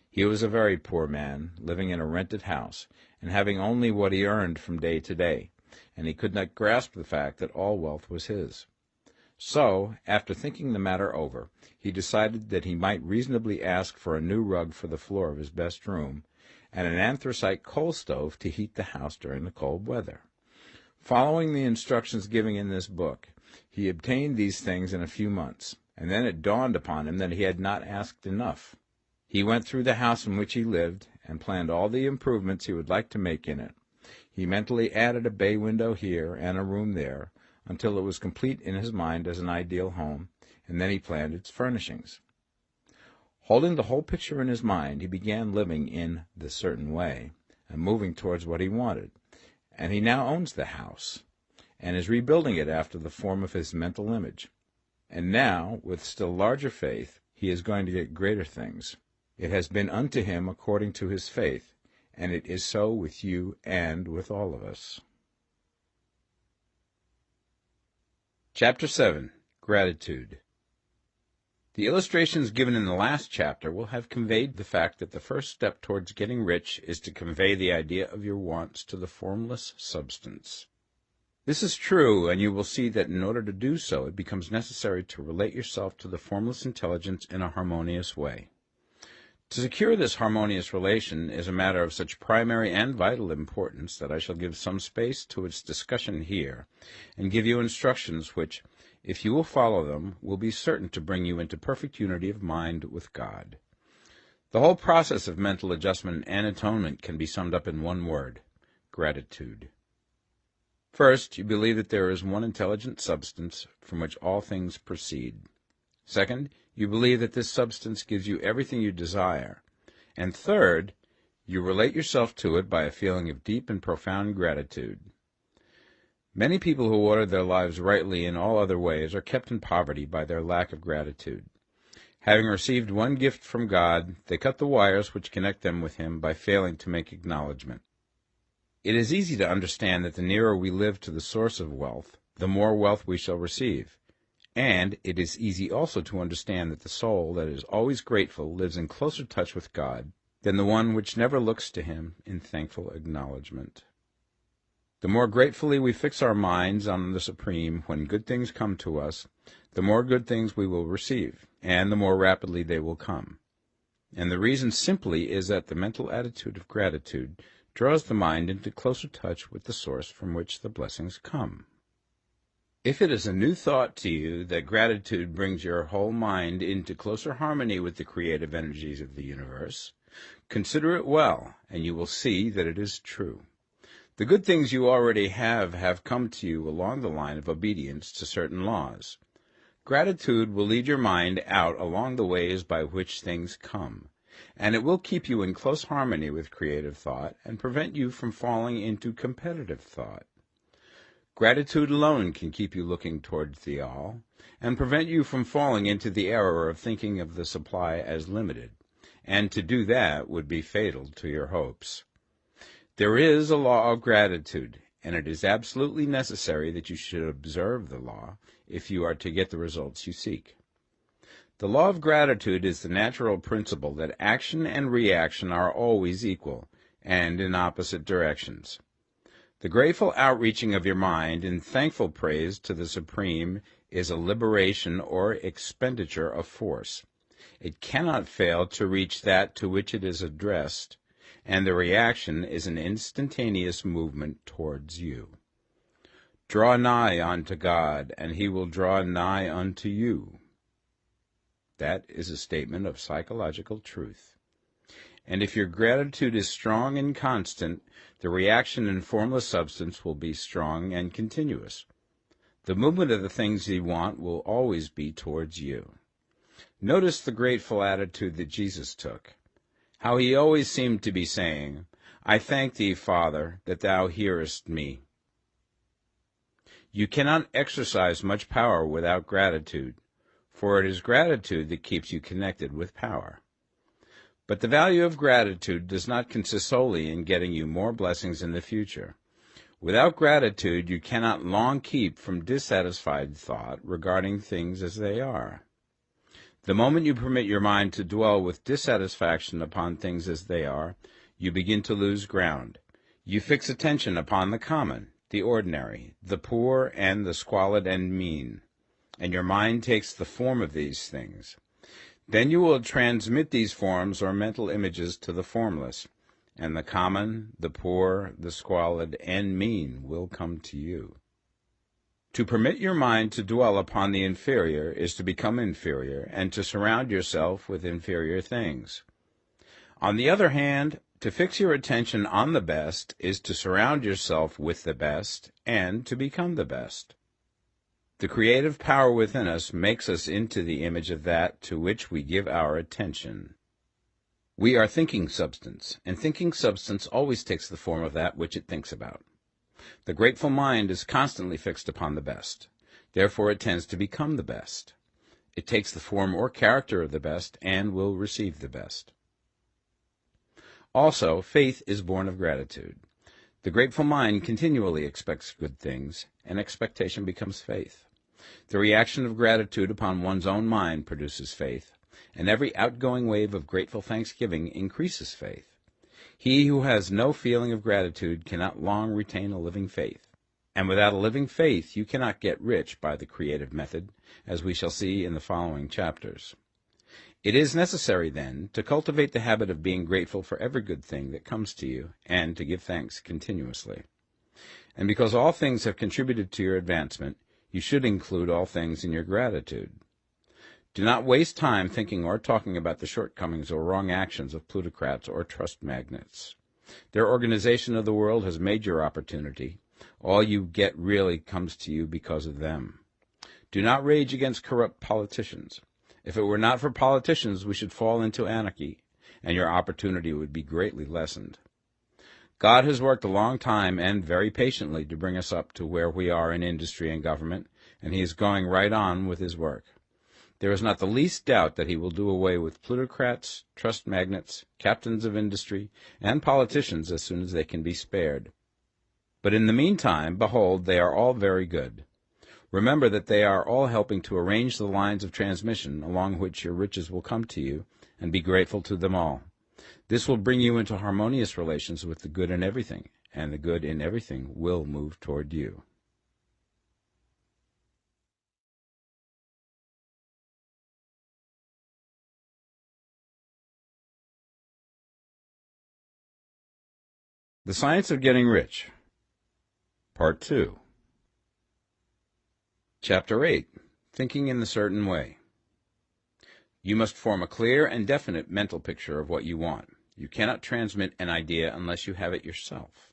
He was a very poor man, living in a rented house, and having only what he earned from day to day, and he could not grasp the fact that all wealth was his. So, after thinking the matter over, he decided that he might reasonably ask for a new rug for the floor of his best room, and an anthracite coal stove to heat the house during the cold weather. Following the instructions given in this book, he obtained these things in a few months, and then it dawned upon him that he had not asked enough. He went through the house in which he lived, and planned all the improvements he would like to make in it. He mentally added a bay window here and a room there, until it was complete in his mind as an ideal home, and then he planned its furnishings. Holding the whole picture in his mind, he began living in the certain way, and moving towards what he wanted, and he now owns the house, and is rebuilding it after the form of his mental image. And now, with still larger faith, he is going to get greater things. It has been unto him according to his faith, and it is so with you and with all of us. Chapter 7. Gratitude. The illustrations given in the last chapter will have conveyed the fact that the first step towards getting rich is to convey the idea of your wants to the formless substance. This is true, and you will see that in order to do so, it becomes necessary to relate yourself to the formless intelligence in a harmonious way. To secure this harmonious relation is a matter of such primary and vital importance that I shall give some space to its discussion here, and give you instructions which, if you will follow them, will be certain to bring you into perfect unity of mind with God. The whole process of mental adjustment and atonement can be summed up in one word: gratitude. First, you believe that there is one intelligent substance from which all things proceed. Second, you believe that this substance gives you everything you desire. And third, you relate yourself to it by a feeling of deep and profound gratitude. Many people who order their lives rightly in all other ways are kept in poverty by their lack of gratitude. Having received one gift from God, they cut the wires which connect them with him by failing to make acknowledgment. It is easy to understand that the nearer we live to the source of wealth, the more wealth we shall receive. And it is easy also to understand that the soul that is always grateful lives in closer touch with God than the one which never looks to him in thankful acknowledgment. The more gratefully we fix our minds on the Supreme when good things come to us, the more good things we will receive, and the more rapidly they will come. And the reason simply is that the mental attitude of gratitude draws the mind into closer touch with the source from which the blessings come. If it is a new thought to you that gratitude brings your whole mind into closer harmony with the creative energies of the universe, consider it well, and you will see that it is true. The good things you already have come to you along the line of obedience to certain laws. Gratitude will lead your mind out along the ways by which things come, and it will keep you in close harmony with creative thought and prevent you from falling into competitive thought. Gratitude alone can keep you looking towards the all, and prevent you from falling into the error of thinking of the supply as limited, and to do that would be fatal to your hopes. There is a law of gratitude, and it is absolutely necessary that you should observe the law if you are to get the results you seek. The law of gratitude is the natural principle that action and reaction are always equal, and in opposite directions. The grateful outreaching of your mind in thankful praise to the Supreme is a liberation or expenditure of force. It cannot fail to reach that to which it is addressed, and the reaction is an instantaneous movement towards you. Draw nigh unto God, and he will draw nigh unto you. That is a statement of psychological truth. And if your gratitude is strong and constant, the reaction in formless substance will be strong and continuous. The movement of the things you want will always be towards you. Notice the grateful attitude that Jesus took, how he always seemed to be saying, I thank thee, Father, that thou hearest me. You cannot exercise much power without gratitude, for it is gratitude that keeps you connected with power. But the value of gratitude does not consist solely in getting you more blessings in the future. Without gratitude, you cannot long keep from dissatisfied thought regarding things as they are. The moment you permit your mind to dwell with dissatisfaction upon things as they are, you begin to lose ground. You fix attention upon the common, the ordinary, the poor, and the squalid and mean, and your mind takes the form of these things. Then you will transmit these forms or mental images to the formless, and the common, the poor, the squalid, and mean will come to you. To permit your mind to dwell upon the inferior is to become inferior, and to surround yourself with inferior things. On the other hand, to fix your attention on the best is to surround yourself with the best, and to become the best. The creative power within us makes us into the image of that to which we give our attention. We are thinking substance, and thinking substance always takes the form of that which it thinks about. The grateful mind is constantly fixed upon the best. Therefore it tends to become the best. It takes the form or character of the best and will receive the best. Also, faith is born of gratitude. The grateful mind continually expects good things, and expectation becomes faith. The reaction of gratitude upon one's own mind produces faith, and every outgoing wave of grateful thanksgiving increases faith. He who has no feeling of gratitude cannot long retain a living faith, and without a living faith you cannot get rich by the creative method, as we shall see in the following chapters. It is necessary, then, to cultivate the habit of being grateful for every good thing that comes to you, and to give thanks continuously. And because all things have contributed to your advancement, you should include all things in your gratitude. Do not waste time thinking or talking about the shortcomings or wrong actions of plutocrats or trust magnates. Their organization of the world has made your opportunity. All you get really comes to you because of them. Do not rage against corrupt politicians. If it were not for politicians, we should fall into anarchy, and your opportunity would be greatly lessened. God has worked a long time and very patiently to bring us up to where we are in industry and government, and he is going right on with his work. There is not the least doubt that he will do away with plutocrats, trust magnates, captains of industry, and politicians as soon as they can be spared. But in the meantime, behold, they are all very good. Remember that they are all helping to arrange the lines of transmission along which your riches will come to you, and be grateful to them all. This will bring you into harmonious relations with the good in everything, and the good in everything will move toward you. The Science of Getting Rich, Part 2. Chapter 8. Thinking in the Certain Way. You must form a clear and definite mental picture of what you want. You cannot transmit an idea unless you have it yourself.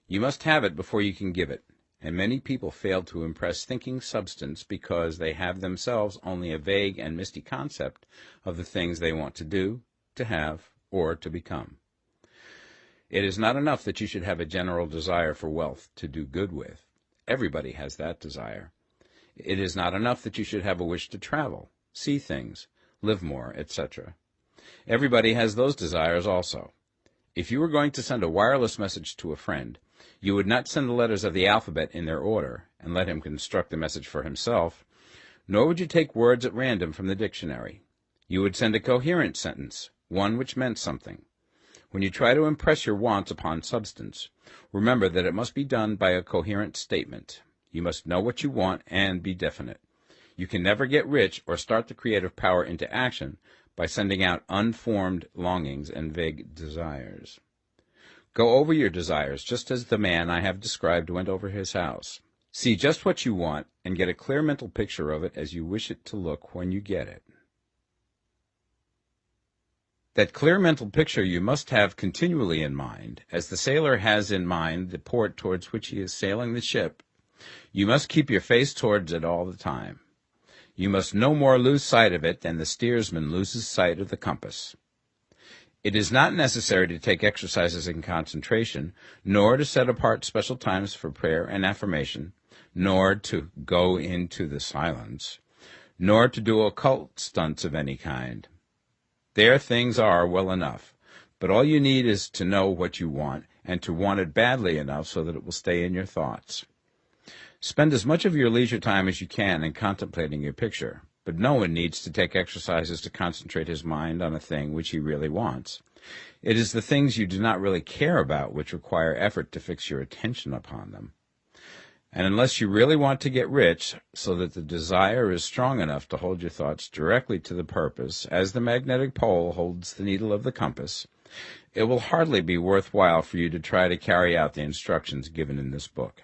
You must have it before you can give it, and many people fail to impress thinking substance because they have themselves only a vague and misty concept of the things they want to do, to have, or to become. It is not enough that you should have a general desire for wealth to do good with. Everybody has that desire. It is not enough that you should have a wish to travel, see things, live more, etc. Everybody has those desires also. If you were going to send a wireless message to a friend, you would not send the letters of the alphabet in their order and let him construct the message for himself, nor would you take words at random from the dictionary. You would send a coherent sentence, one which meant something. When you try to impress your wants upon substance, remember that it must be done by a coherent statement. You must know what you want and be definite. You can never get rich or start the creative power into action by sending out unformed longings and vague desires. Go over your desires just as the man I have described went over his house. See just what you want and get a clear mental picture of it as you wish it to look when you get it. That clear mental picture you must have continually in mind, as the sailor has in mind the port towards which he is sailing the ship. You must keep your face towards it all the time. You must no more lose sight of it than the steersman loses sight of the compass. It is not necessary to take exercises in concentration, nor to set apart special times for prayer and affirmation, nor to go into the silence, nor to do occult stunts of any kind. There things are well enough, but all you need is to know what you want, and to want it badly enough so that it will stay in your thoughts. Spend as much of your leisure time as you can in contemplating your picture, but no one needs to take exercises to concentrate his mind on a thing which he really wants. It is the things you do not really care about which require effort to fix your attention upon them. And unless you really want to get rich, so that the desire is strong enough to hold your thoughts directly to the purpose, as the magnetic pole holds the needle of the compass, it will hardly be worthwhile for you to try to carry out the instructions given in this book.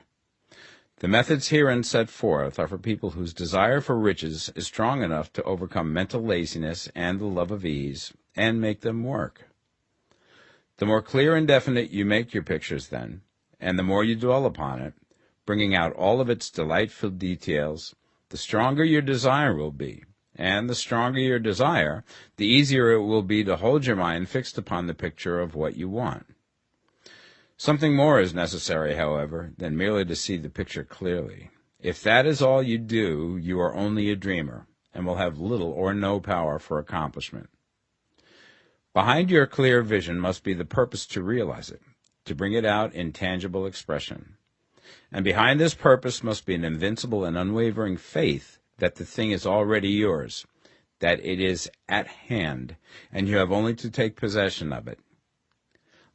The methods herein set forth are for people whose desire for riches is strong enough to overcome mental laziness and the love of ease, and make them work. The more clear and definite you make your pictures then, and the more you dwell upon it, bringing out all of its delightful details, the stronger your desire will be, and the stronger your desire, the easier it will be to hold your mind fixed upon the picture of what you want. Something more is necessary, however, than merely to see the picture clearly. If that is all you do, you are only a dreamer, and will have little or no power for accomplishment. Behind your clear vision must be the purpose to realize it, to bring it out in tangible expression. And behind this purpose must be an invincible and unwavering faith that the thing is already yours, that it is at hand, and you have only to take possession of it.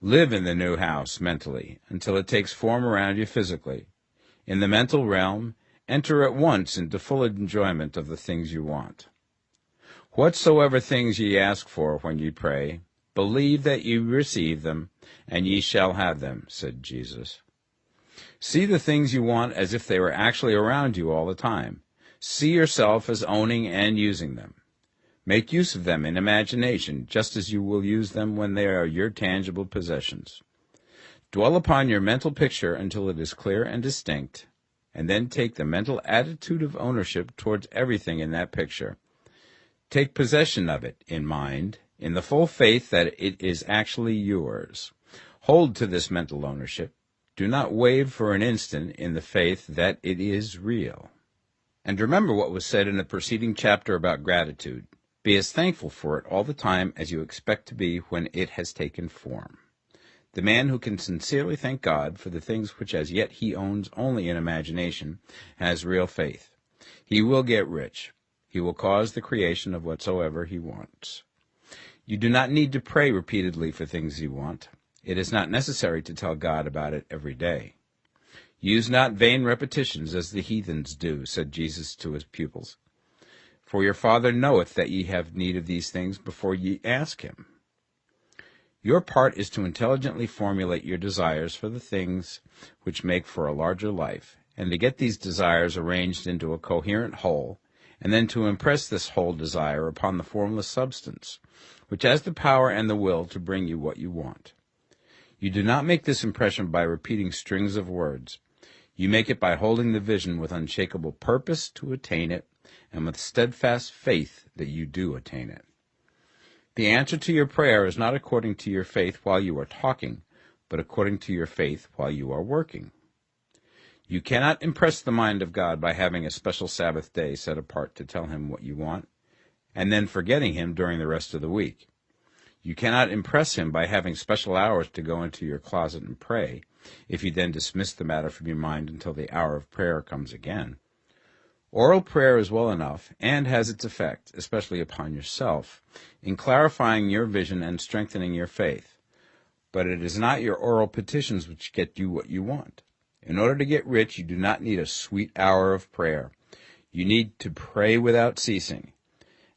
Live in the new house mentally until it takes form around you physically. In the mental realm, enter at once into full enjoyment of the things you want. Whatsoever things ye ask for when ye pray, believe that ye receive them, and ye shall have them, said Jesus. See the things you want as if they were actually around you all the time. See yourself as owning and using them. Make use of them in imagination, just as you will use them when they are your tangible possessions. Dwell upon your mental picture until it is clear and distinct, and then take the mental attitude of ownership towards everything in that picture. Take possession of it in mind, in the full faith that it is actually yours. Hold to this mental ownership. Do not waver for an instant in the faith that it is real. And remember what was said in the preceding chapter about gratitude. Be as thankful for it all the time as you expect to be when it has taken form. The man who can sincerely thank God for the things which as yet he owns only in imagination has real faith. He will get rich. He will cause the creation of whatsoever he wants. You do not need to pray repeatedly for things you want. It is not necessary to tell God about it every day. Use not vain repetitions as the heathens do, said Jesus to his pupils. For your Father knoweth that ye have need of these things before ye ask him. Your part is to intelligently formulate your desires for the things which make for a larger life, and to get these desires arranged into a coherent whole, and then to impress this whole desire upon the formless substance, which has the power and the will to bring you what you want. You do not make this impression by repeating strings of words. You make it by holding the vision with unshakable purpose to attain it, and with steadfast faith that you do attain it. The answer to your prayer is not according to your faith while you are talking, but according to your faith while you are working. You cannot impress the mind of God by having a special Sabbath day set apart to tell him what you want, and then forgetting him during the rest of the week. You cannot impress him by having special hours to go into your closet and pray, if you then dismiss the matter from your mind until the hour of prayer comes again. Oral prayer is well enough, and has its effect, especially upon yourself, in clarifying your vision and strengthening your faith. But it is not your oral petitions which get you what you want. In order to get rich, you do not need a sweet hour of prayer. You need to pray without ceasing.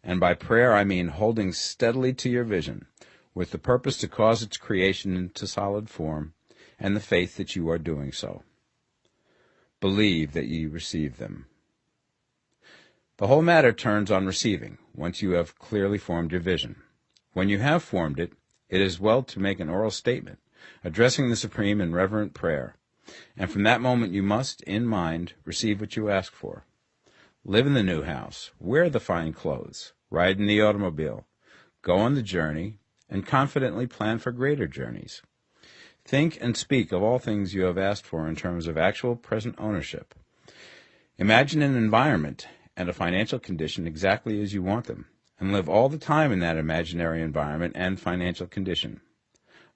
And by prayer I mean holding steadily to your vision, with the purpose to cause its creation into solid form, and the faith that you are doing so. Believe that ye receive them. The whole matter turns on receiving, once you have clearly formed your vision. When you have formed it, it is well to make an oral statement, addressing the Supreme in reverent prayer, and from that moment you must, in mind, receive what you ask for. Live in the new house, wear the fine clothes, ride in the automobile, go on the journey, and confidently plan for greater journeys. Think and speak of all things you have asked for in terms of actual present ownership. Imagine an environment and a financial condition exactly as you want them, and live all the time in that imaginary environment and financial condition.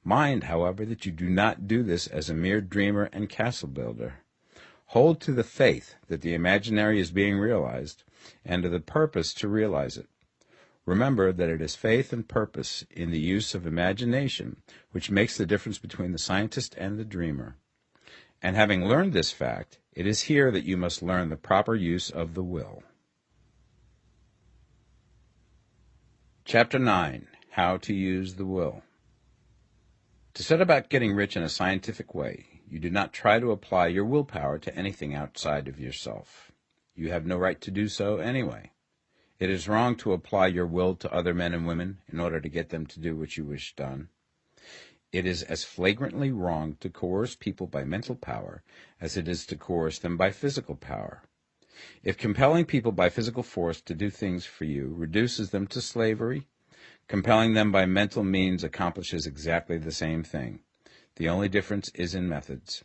Mind, however, that you do not do this as a mere dreamer and castle builder. Hold to the faith that the imaginary is being realized, and to the purpose to realize it. Remember that it is faith and purpose in the use of imagination which makes the difference between the scientist and the dreamer. And having learned this fact, it is here that you must learn the proper use of the will. Chapter 9. How to use the will. To set about getting rich in a scientific way, you do not try to apply your willpower to anything outside of yourself. You have no right to do so anyway. It is wrong to apply your will to other men and women in order to get them to do what you wish done. It is as flagrantly wrong to coerce people by mental power as it is to coerce them by physical power. If compelling people by physical force to do things for you reduces them to slavery, compelling them by mental means accomplishes exactly the same thing. The only difference is in methods.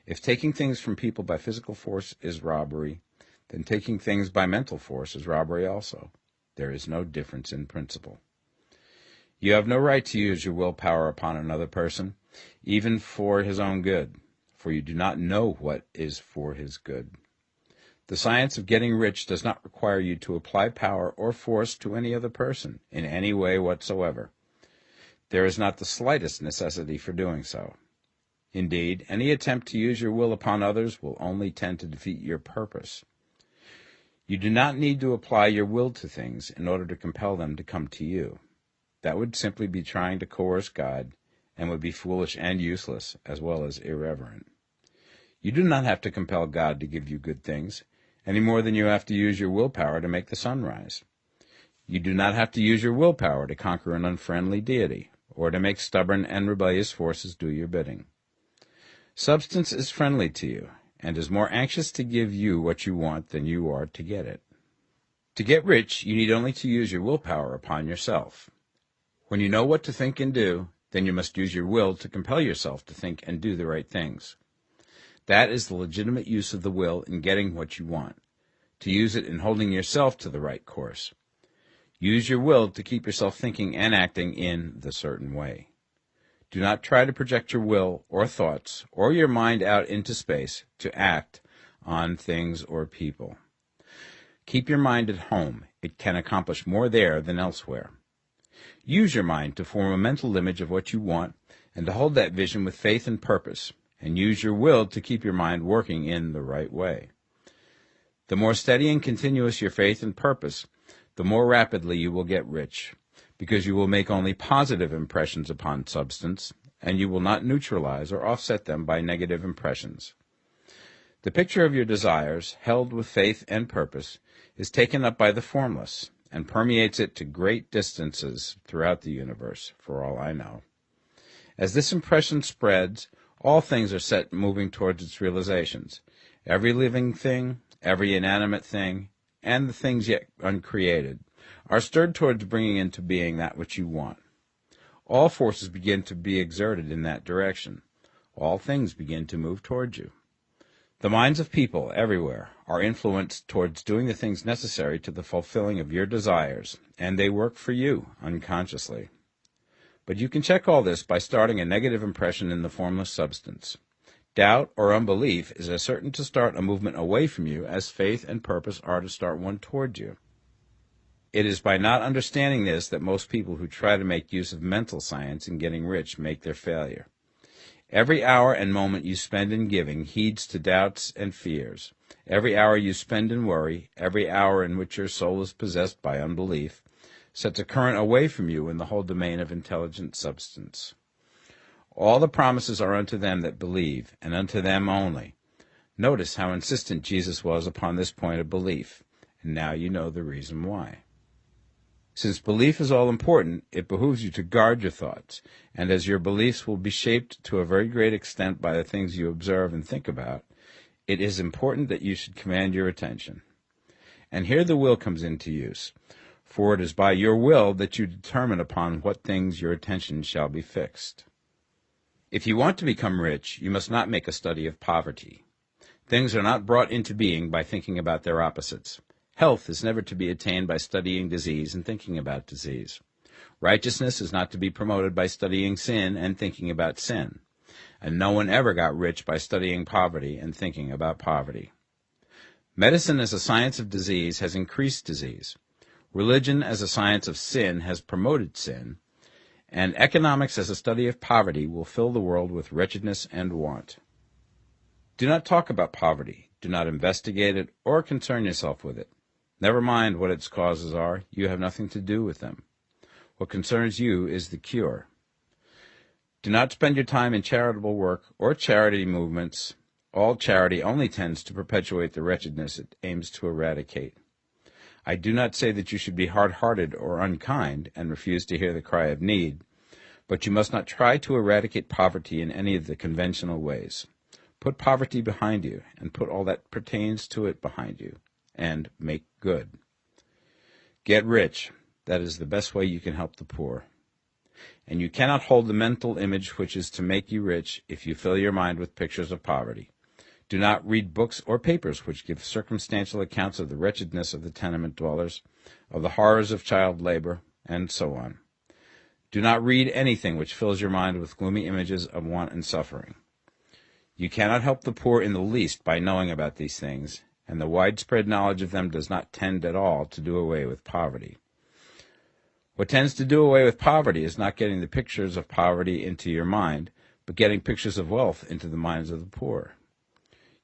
If taking things from people by physical force is robbery, then taking things by mental force is robbery also. There is no difference in principle. You have no right to use your willpower upon another person, even for his own good, for you do not know what is for his good. The science of getting rich does not require you to apply power or force to any other person in any way whatsoever. There is not the slightest necessity for doing so. Indeed, any attempt to use your will upon others will only tend to defeat your purpose. You do not need to apply your will to things in order to compel them to come to you. That would simply be trying to coerce God, and would be foolish and useless, as well as irreverent. You do not have to compel God to give you good things, any more than you have to use your willpower to make the sun rise. You do not have to use your willpower to conquer an unfriendly deity, or to make stubborn and rebellious forces do your bidding. Substance is friendly to you, and is more anxious to give you what you want than you are to get it. To get rich, you need only to use your willpower upon yourself. When you know what to think and do, then you must use your will to compel yourself to think and do the right things. That is the legitimate use of the will in getting what you want, to use it in holding yourself to the right course. Use your will to keep yourself thinking and acting in the certain way. Do not try to project your will or thoughts or your mind out into space to act on things or people. Keep your mind at home. It can accomplish more there than elsewhere. Use your mind to form a mental image of what you want and to hold that vision with faith and purpose, and use your will to keep your mind working in the right way. The more steady and continuous your faith and purpose, the more rapidly you will get rich, because you will make only positive impressions upon substance, and you will not neutralize or offset them by negative impressions. The picture of your desires, held with faith and purpose, is taken up by the formless, and permeates it to great distances throughout the universe, for all I know. As this impression spreads, all things are set moving towards its realizations. Every living thing, every inanimate thing, and the things yet uncreated, are stirred towards bringing into being that which you want. All forces begin to be exerted in that direction. All things begin to move towards you. The minds of people everywhere are influenced towards doing the things necessary to the fulfilling of your desires, and they work for you unconsciously. But you can check all this by starting a negative impression in the formless substance. Doubt or unbelief is as certain to start a movement away from you as faith and purpose are to start one toward you. It is by not understanding this that most people who try to make use of mental science in getting rich make their failure. Every hour and moment you spend in giving heeds to doubts and fears. Every hour you spend in worry, every hour in which your soul is possessed by unbelief, sets a current away from you in the whole domain of intelligent substance. All the promises are unto them that believe, and unto them only. Notice how insistent Jesus was upon this point of belief, and now you know the reason why. Since belief is all important, it behooves you to guard your thoughts, and as your beliefs will be shaped to a very great extent by the things you observe and think about, it is important that you should command your attention. And here the will comes into use, for it is by your will that you determine upon what things your attention shall be fixed. If you want to become rich, you must not make a study of poverty. Things are not brought into being by thinking about their opposites. Health is never to be attained by studying disease and thinking about disease. Righteousness is not to be promoted by studying sin and thinking about sin. And no one ever got rich by studying poverty and thinking about poverty. Medicine as a science of disease has increased disease. Religion as a science of sin has promoted sin. And economics as a study of poverty will fill the world with wretchedness and want. Do not talk about poverty. Do not investigate it or concern yourself with it. Never mind what its causes are. You have nothing to do with them. What concerns you is the cure. Do not spend your time in charitable work or charity movements. All charity only tends to perpetuate the wretchedness it aims to eradicate. I do not say that you should be hard-hearted or unkind and refuse to hear the cry of need, but you must not try to eradicate poverty in any of the conventional ways. Put poverty behind you, and put all that pertains to it behind you, and make good. Get rich. That is the best way you can help the poor. And you cannot hold the mental image which is to make you rich if you fill your mind with pictures of poverty. Do not read books or papers which give circumstantial accounts of the wretchedness of the tenement dwellers, of the horrors of child labor, and so on. Do not read anything which fills your mind with gloomy images of want and suffering. You cannot help the poor in the least by knowing about these things, and the widespread knowledge of them does not tend at all to do away with poverty. What tends to do away with poverty is not getting the pictures of poverty into your mind, but getting pictures of wealth into the minds of the poor.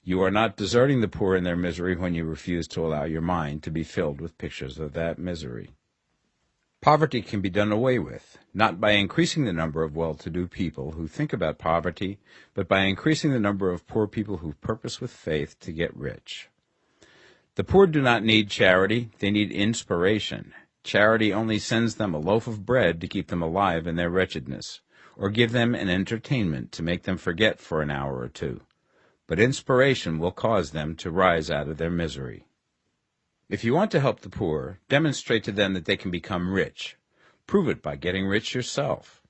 You are not deserting the poor in their misery when you refuse to allow your mind to be filled with pictures of that misery. Poverty can be done away with, not by increasing the number of well-to-do people who think about poverty, but by increasing the number of poor people who purpose with faith to get rich. The poor do not need charity, they need inspiration. Charity only sends them a loaf of bread to keep them alive in their wretchedness, or give them an entertainment to make them forget for an hour or two. But inspiration will cause them to rise out of their misery. If you want to help the poor, demonstrate to them that they can become rich. Prove it by getting rich yourself.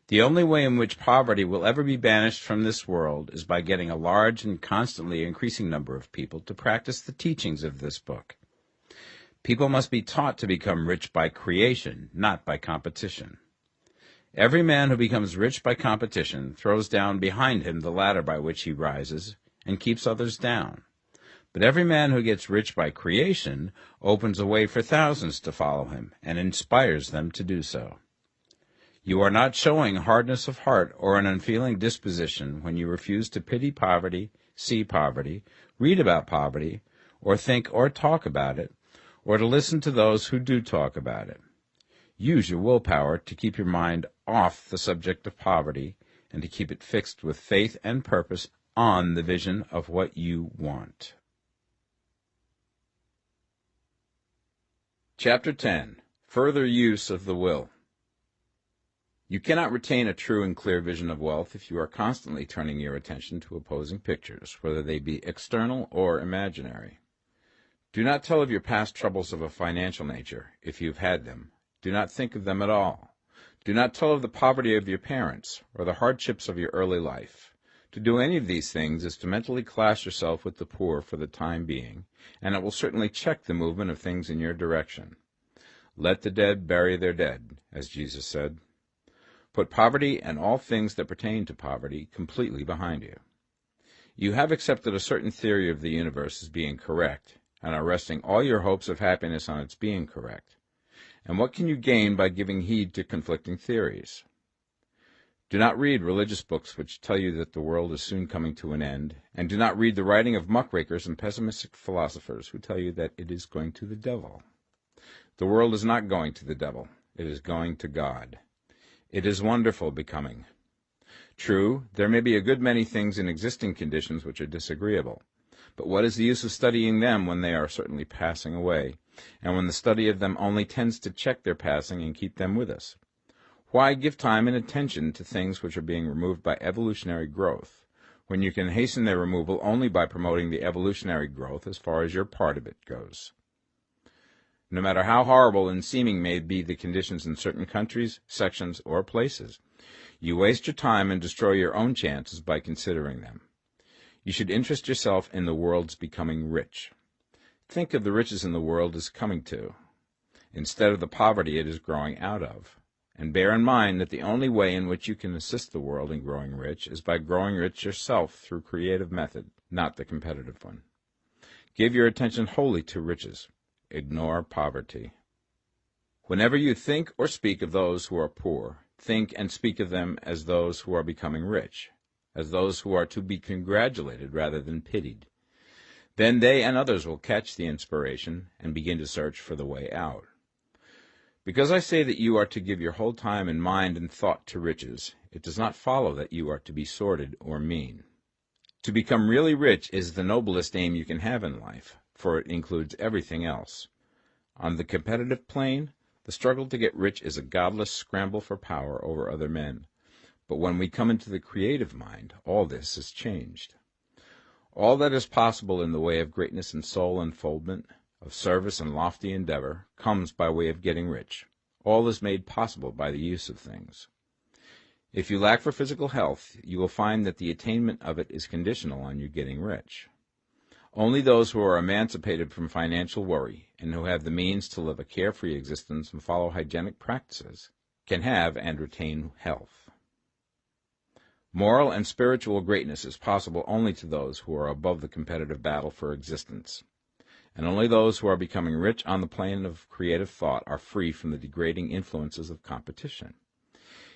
The only way in which poverty will ever be banished from this world is by getting a large and constantly increasing number of people to practice the teachings of this book. People must be taught to become rich by creation, not by competition. Every man who becomes rich by competition throws down behind him the ladder by which he rises and keeps others down. But every man who gets rich by creation opens a way for thousands to follow him and inspires them to do so. You are not showing hardness of heart or an unfeeling disposition when you refuse to pity poverty, see poverty, read about poverty, or think or talk about it, or to listen to those who do talk about it. Use your willpower to keep your mind off the subject of poverty and to keep it fixed with faith and purpose on the vision of what you want. Chapter 10. Further Use of the Will. You cannot retain a true and clear vision of wealth if you are constantly turning your attention to opposing pictures, whether they be external or imaginary. Do not tell of your past troubles of a financial nature, if you have had them. Do not think of them at all. Do not tell of the poverty of your parents, or the hardships of your early life. To do any of these things is to mentally class yourself with the poor for the time being, and it will certainly check the movement of things in your direction. Let the dead bury their dead, as Jesus said. Put poverty and all things that pertain to poverty completely behind you. You have accepted a certain theory of the universe as being correct, and are resting all your hopes of happiness on its being correct. And what can you gain by giving heed to conflicting theories? Do not read religious books which tell you that the world is soon coming to an end, and do not read the writing of muckrakers and pessimistic philosophers who tell you that it is going to the devil. The world is not going to the devil. It is going to God. It is wonderful becoming. True, there may be a good many things in existing conditions which are disagreeable, but what is the use of studying them when they are certainly passing away, and when the study of them only tends to check their passing and keep them with us? Why give time and attention to things which are being removed by evolutionary growth, when you can hasten their removal only by promoting the evolutionary growth as far as your part of it goes? No matter how horrible and seeming may be the conditions in certain countries, sections, or places, you waste your time and destroy your own chances by considering them. You should interest yourself in the world's becoming rich. Think of the riches in the world as coming to, instead of the poverty it is growing out of, and bear in mind that the only way in which you can assist the world in growing rich is by growing rich yourself through creative method, not the competitive one. Give your attention wholly to riches. Ignore poverty. Whenever you think or speak of those who are poor, think and speak of them as those who are becoming rich, as those who are to be congratulated rather than pitied. Then they and others will catch the inspiration and begin to search for the way out. Because I say that you are to give your whole time and mind and thought to riches, it does not follow that you are to be sordid or mean. To become really rich is the noblest aim you can have in life, for it includes everything else. On the competitive plane, the struggle to get rich is a godless scramble for power over other men. But when we come into the creative mind, all this is changed. All that is possible in the way of greatness and soul unfoldment, of service and lofty endeavor, comes by way of getting rich. All is made possible by the use of things. If you lack for physical health, you will find that the attainment of it is conditional on you getting rich. Only those who are emancipated from financial worry and who have the means to live a carefree existence and follow hygienic practices can have and retain health. Moral and spiritual greatness is possible only to those who are above the competitive battle for existence, and only those who are becoming rich on the plane of creative thought are free from the degrading influences of competition.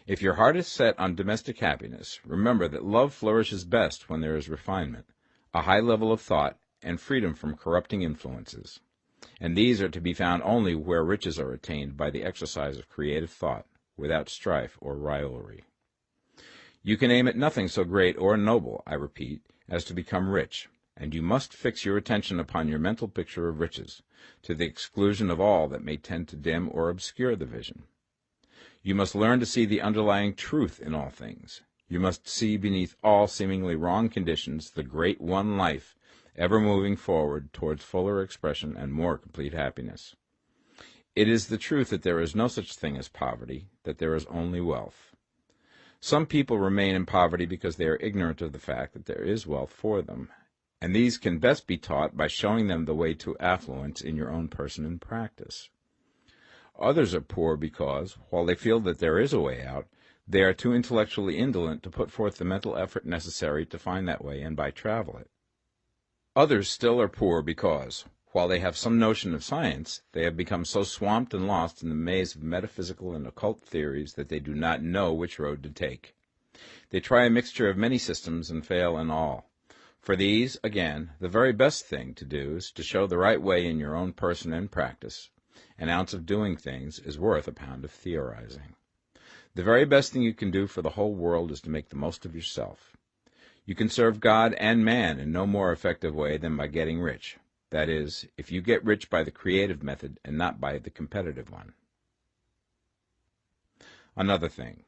If your heart is set on domestic happiness, remember that love flourishes best when there is refinement, a high level of thought, and freedom from corrupting influences. And these are to be found only where riches are attained by the exercise of creative thought, without strife or rivalry. You can aim at nothing so great or noble, I repeat, as to become rich, and you must fix your attention upon your mental picture of riches, to the exclusion of all that may tend to dim or obscure the vision. You must learn to see the underlying truth in all things. You must see beneath all seemingly wrong conditions the great one life, ever moving forward towards fuller expression and more complete happiness. It is the truth that there is no such thing as poverty, that there is only wealth. Some people remain in poverty because they are ignorant of the fact that there is wealth for them, and these can best be taught by showing them the way to affluence in your own person and practice. Others are poor because, while they feel that there is a way out, they are too intellectually indolent to put forth the mental effort necessary to find that way and by travel it. Others still are poor because, while they have some notion of science, they have become so swamped and lost in the maze of metaphysical and occult theories that they do not know which road to take. They try a mixture of many systems and fail in all. For these, again, the very best thing to do is to show the right way in your own person and practice. An ounce of doing things is worth a pound of theorizing. The very best thing you can do for the whole world is to make the most of yourself. You can serve God and man in no more effective way than by getting rich. That is, if you get rich by the creative method and not by the competitive one. Another thing.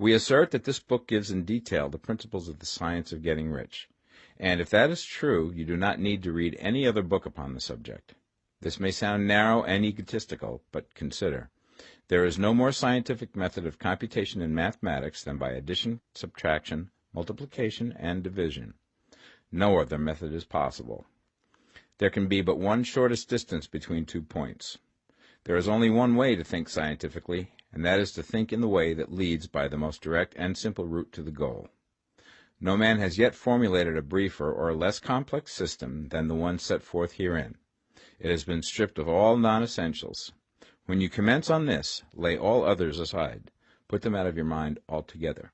We assert that this book gives in detail the principles of the science of getting rich, and if that is true, you do not need to read any other book upon the subject. This may sound narrow and egotistical, but consider. There is no more scientific method of computation in mathematics than by addition, subtraction, multiplication, and division. No other method is possible. There can be but one shortest distance between 2 points. There is only one way to think scientifically, and that is to think in the way that leads by the most direct and simple route to the goal. No man has yet formulated a briefer or less complex system than the one set forth herein. It has been stripped of all non-essentials. When you commence on this, lay all others aside. Put them out of your mind altogether.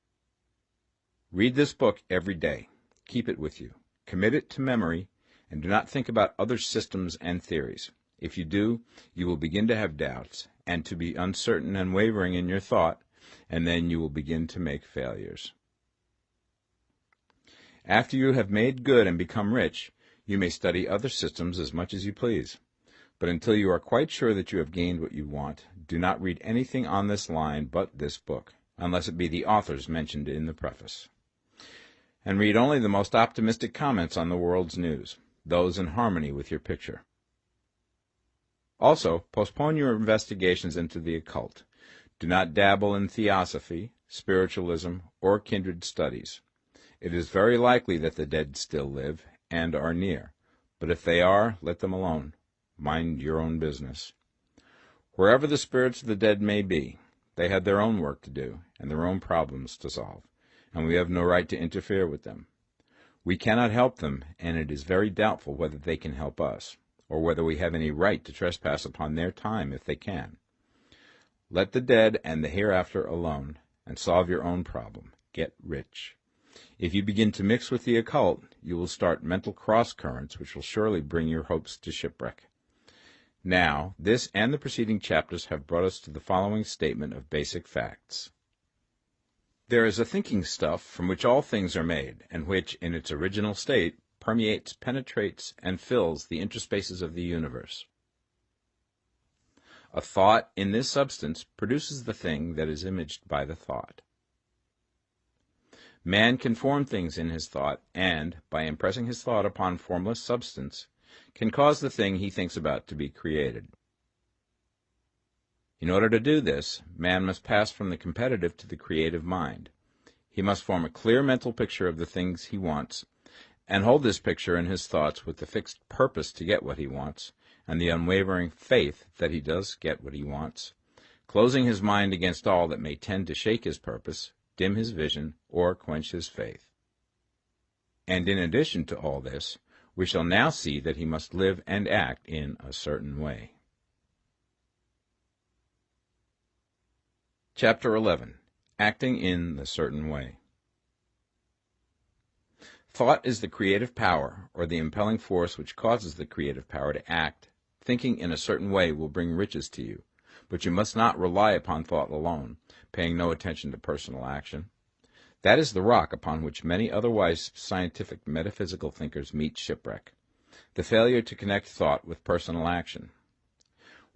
Read this book every day. Keep it with you. Commit it to memory, and do not think about other systems and theories. If you do, you will begin to have doubts, and to be uncertain and wavering in your thought, and then you will begin to make failures. After you have made good and become rich, you may study other systems as much as you please. But until you are quite sure that you have gained what you want, do not read anything on this line but this book, unless it be the authors mentioned in the preface. And read only the most optimistic comments on the world's news, those in harmony with your picture. Also, postpone your investigations into the occult. Do not dabble in theosophy, spiritualism, or kindred studies. It is very likely that the dead still live and are near, but if they are, let them alone. Mind your own business. Wherever the spirits of the dead may be, they have their own work to do and their own problems to solve, and we have no right to interfere with them. We cannot help them, and it is very doubtful whether they can help us, or whether we have any right to trespass upon their time if they can. Let the dead and the hereafter alone, and solve your own problem. Get rich. If you begin to mix with the occult, you will start mental cross-currents which will surely bring your hopes to shipwreck. Now, this and the preceding chapters have brought us to the following statement of basic facts. There is a thinking stuff from which all things are made, and which, in its original state, permeates, penetrates, and fills the interspaces of the universe. A thought in this substance produces the thing that is imaged by the thought. Man can form things in his thought, and, by impressing his thought upon formless substance, can cause the thing he thinks about to be created. In order to do this, man must pass from the competitive to the creative mind. He must form a clear mental picture of the things he wants, and hold this picture in his thoughts with the fixed purpose to get what he wants, and the unwavering faith that he does get what he wants, closing his mind against all that may tend to shake his purpose, dim his vision, or quench his faith. And in addition to all this, we shall now see that he must live and act in a certain way. Chapter 11. Acting in the Certain Way. Thought is the creative power, or the impelling force which causes the creative power to act. Thinking in a certain way will bring riches to you, but you must not rely upon thought alone, paying no attention to personal action. That is the rock upon which many otherwise scientific metaphysical thinkers meet shipwreck, the failure to connect thought with personal action.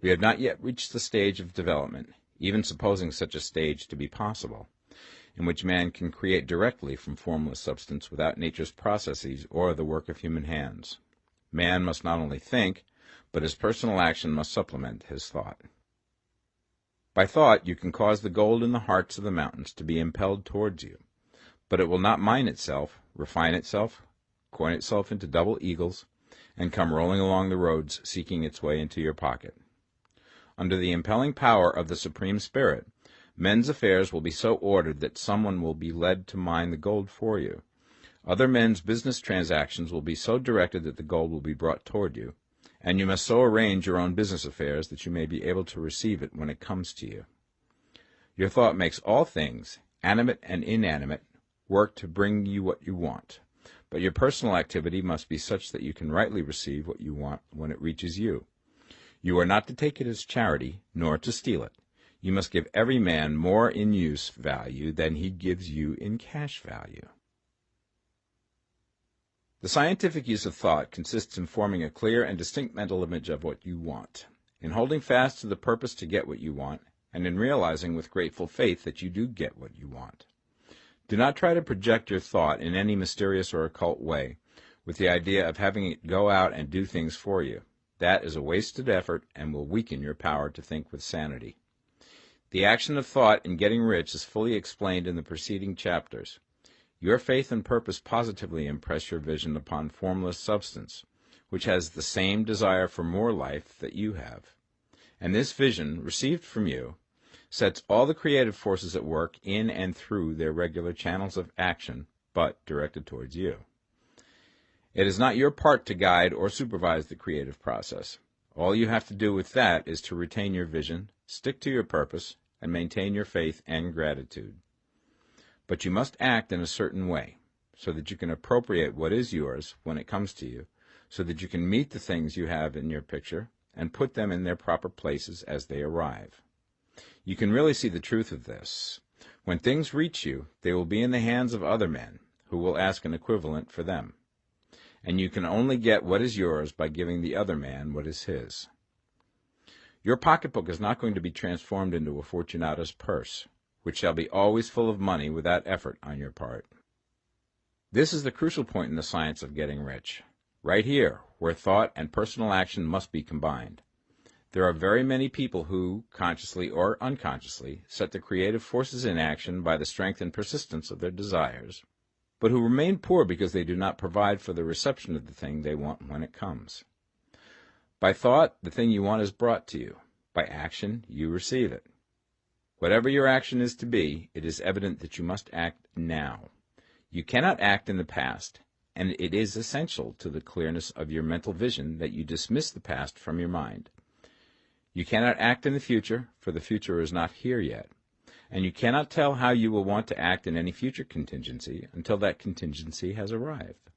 We have not yet reached the stage of development, even supposing such a stage to be possible, in which man can create directly from formless substance without nature's processes or the work of human hands. Man must not only think, but his personal action must supplement his thought. By thought you can cause the gold in the hearts of the mountains to be impelled towards you, but it will not mine itself, refine itself, coin itself into double eagles, and come rolling along the roads seeking its way into your pocket. Under the impelling power of the Supreme Spirit, men's affairs will be so ordered that someone will be led to mine the gold for you. Other men's business transactions will be so directed that the gold will be brought toward you, and you must so arrange your own business affairs that you may be able to receive it when it comes to you. Your thought makes all things, animate and inanimate, work to bring you what you want, but your personal activity must be such that you can rightly receive what you want when it reaches you. You are not to take it as charity, nor to steal it. You must give every man more in use value than he gives you in cash value. The scientific use of thought consists in forming a clear and distinct mental image of what you want, in holding fast to the purpose to get what you want, and in realizing with grateful faith that you do get what you want. Do not try to project your thought in any mysterious or occult way, with the idea of having it go out and do things for you. That is a wasted effort and will weaken your power to think with sanity. The action of thought in getting rich is fully explained in the preceding chapters. Your faith and purpose positively impress your vision upon formless substance, which has the same desire for more life that you have. And this vision, received from you, sets all the creative forces at work in and through their regular channels of action, but directed towards you. It is not your part to guide or supervise the creative process. All you have to do with that is to retain your vision, stick to your purpose, and maintain your faith and gratitude. But you must act in a certain way, so that you can appropriate what is yours when it comes to you, so that you can meet the things you have in your picture and put them in their proper places as they arrive. You can really see the truth of this. When things reach you, they will be in the hands of other men, who will ask an equivalent for them. And you can only get what is yours by giving the other man what is his. Your pocketbook is not going to be transformed into a Fortunata's purse, which shall be always full of money without effort on your part. This is the crucial point in the science of getting rich, right here, where thought and personal action must be combined. There are very many people who, consciously or unconsciously, set the creative forces in action by the strength and persistence of their desires, but who remain poor because they do not provide for the reception of the thing they want when it comes. By thought, the thing you want is brought to you. By action, you receive it. Whatever your action is to be, it is evident that you must act now. You cannot act in the past, and it is essential to the clearness of your mental vision that you dismiss the past from your mind. You cannot act in the future, for the future is not here yet, and you cannot tell how you will want to act in any future contingency until that contingency has arrived.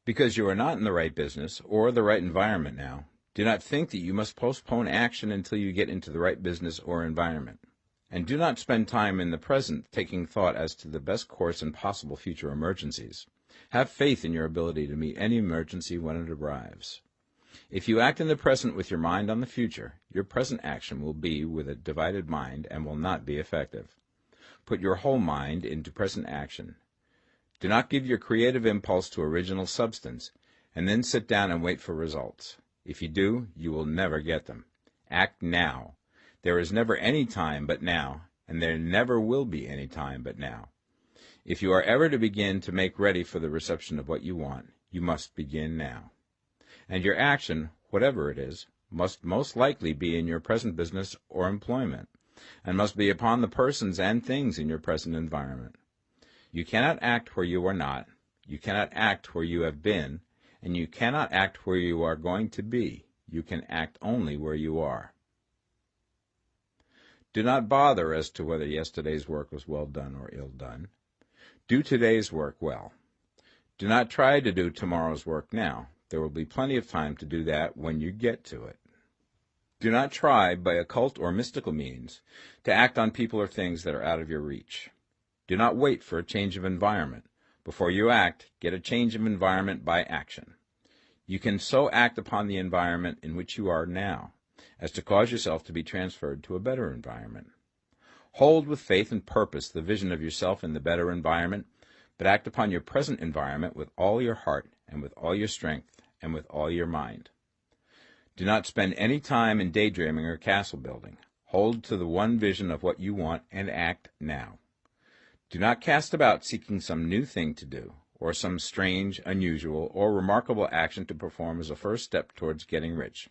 Because you are not in the right business or the right environment now, do not think that you must postpone action until you get into the right business or environment. And do not spend time in the present taking thought as to the best course in possible future emergencies. Have faith in your ability to meet any emergency when it arrives. If you act in the present with your mind on the future, your present action will be with a divided mind and will not be effective. Put your whole mind into present action. Do not give your creative impulse to original substance, and then sit down and wait for results. If you do, you will never get them. Act now. There is never any time but now, and there never will be any time but now. If you are ever to begin to make ready for the reception of what you want, you must begin now. And your action, whatever it is, must most likely be in your present business or employment, and must be upon the persons and things in your present environment. You cannot act where you are not, you cannot act where you have been, and you cannot act where you are going to be. You can act only where you are. Do not bother as to whether yesterday's work was well done or ill done. Do today's work well. Do not try to do tomorrow's work now. There will be plenty of time to do that when you get to it. Do not try, by occult or mystical means, to act on people or things that are out of your reach. Do not wait for a change of environment. Before you act, get a change of environment by action. You can so act upon the environment in which you are now, as to cause yourself to be transferred to a better environment. Hold with faith and purpose the vision of yourself in the better environment, but act upon your present environment with all your heart and with all your strength and with all your mind. Do not spend any time in daydreaming or castle building. Hold to the one vision of what you want and act now. Do not cast about seeking some new thing to do, or some strange, unusual, or remarkable action to perform as a first step towards getting rich.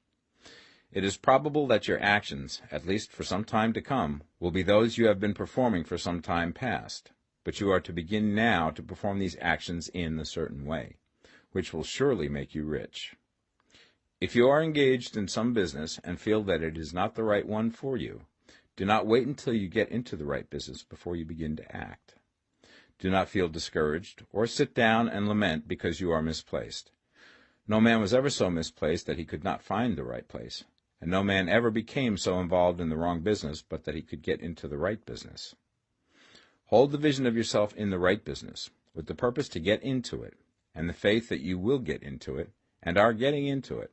It is probable that your actions, at least for some time to come, will be those you have been performing for some time past, but you are to begin now to perform these actions in a certain way, which will surely make you rich. If you are engaged in some business and feel that it is not the right one for you, do not wait until you get into the right business before you begin to act. Do not feel discouraged or sit down and lament because you are misplaced. No man was ever so misplaced that he could not find the right place, and no man ever became so involved in the wrong business but that he could get into the right business. Hold the vision of yourself in the right business, with the purpose to get into it, and the faith that you will get into it, and are getting into it,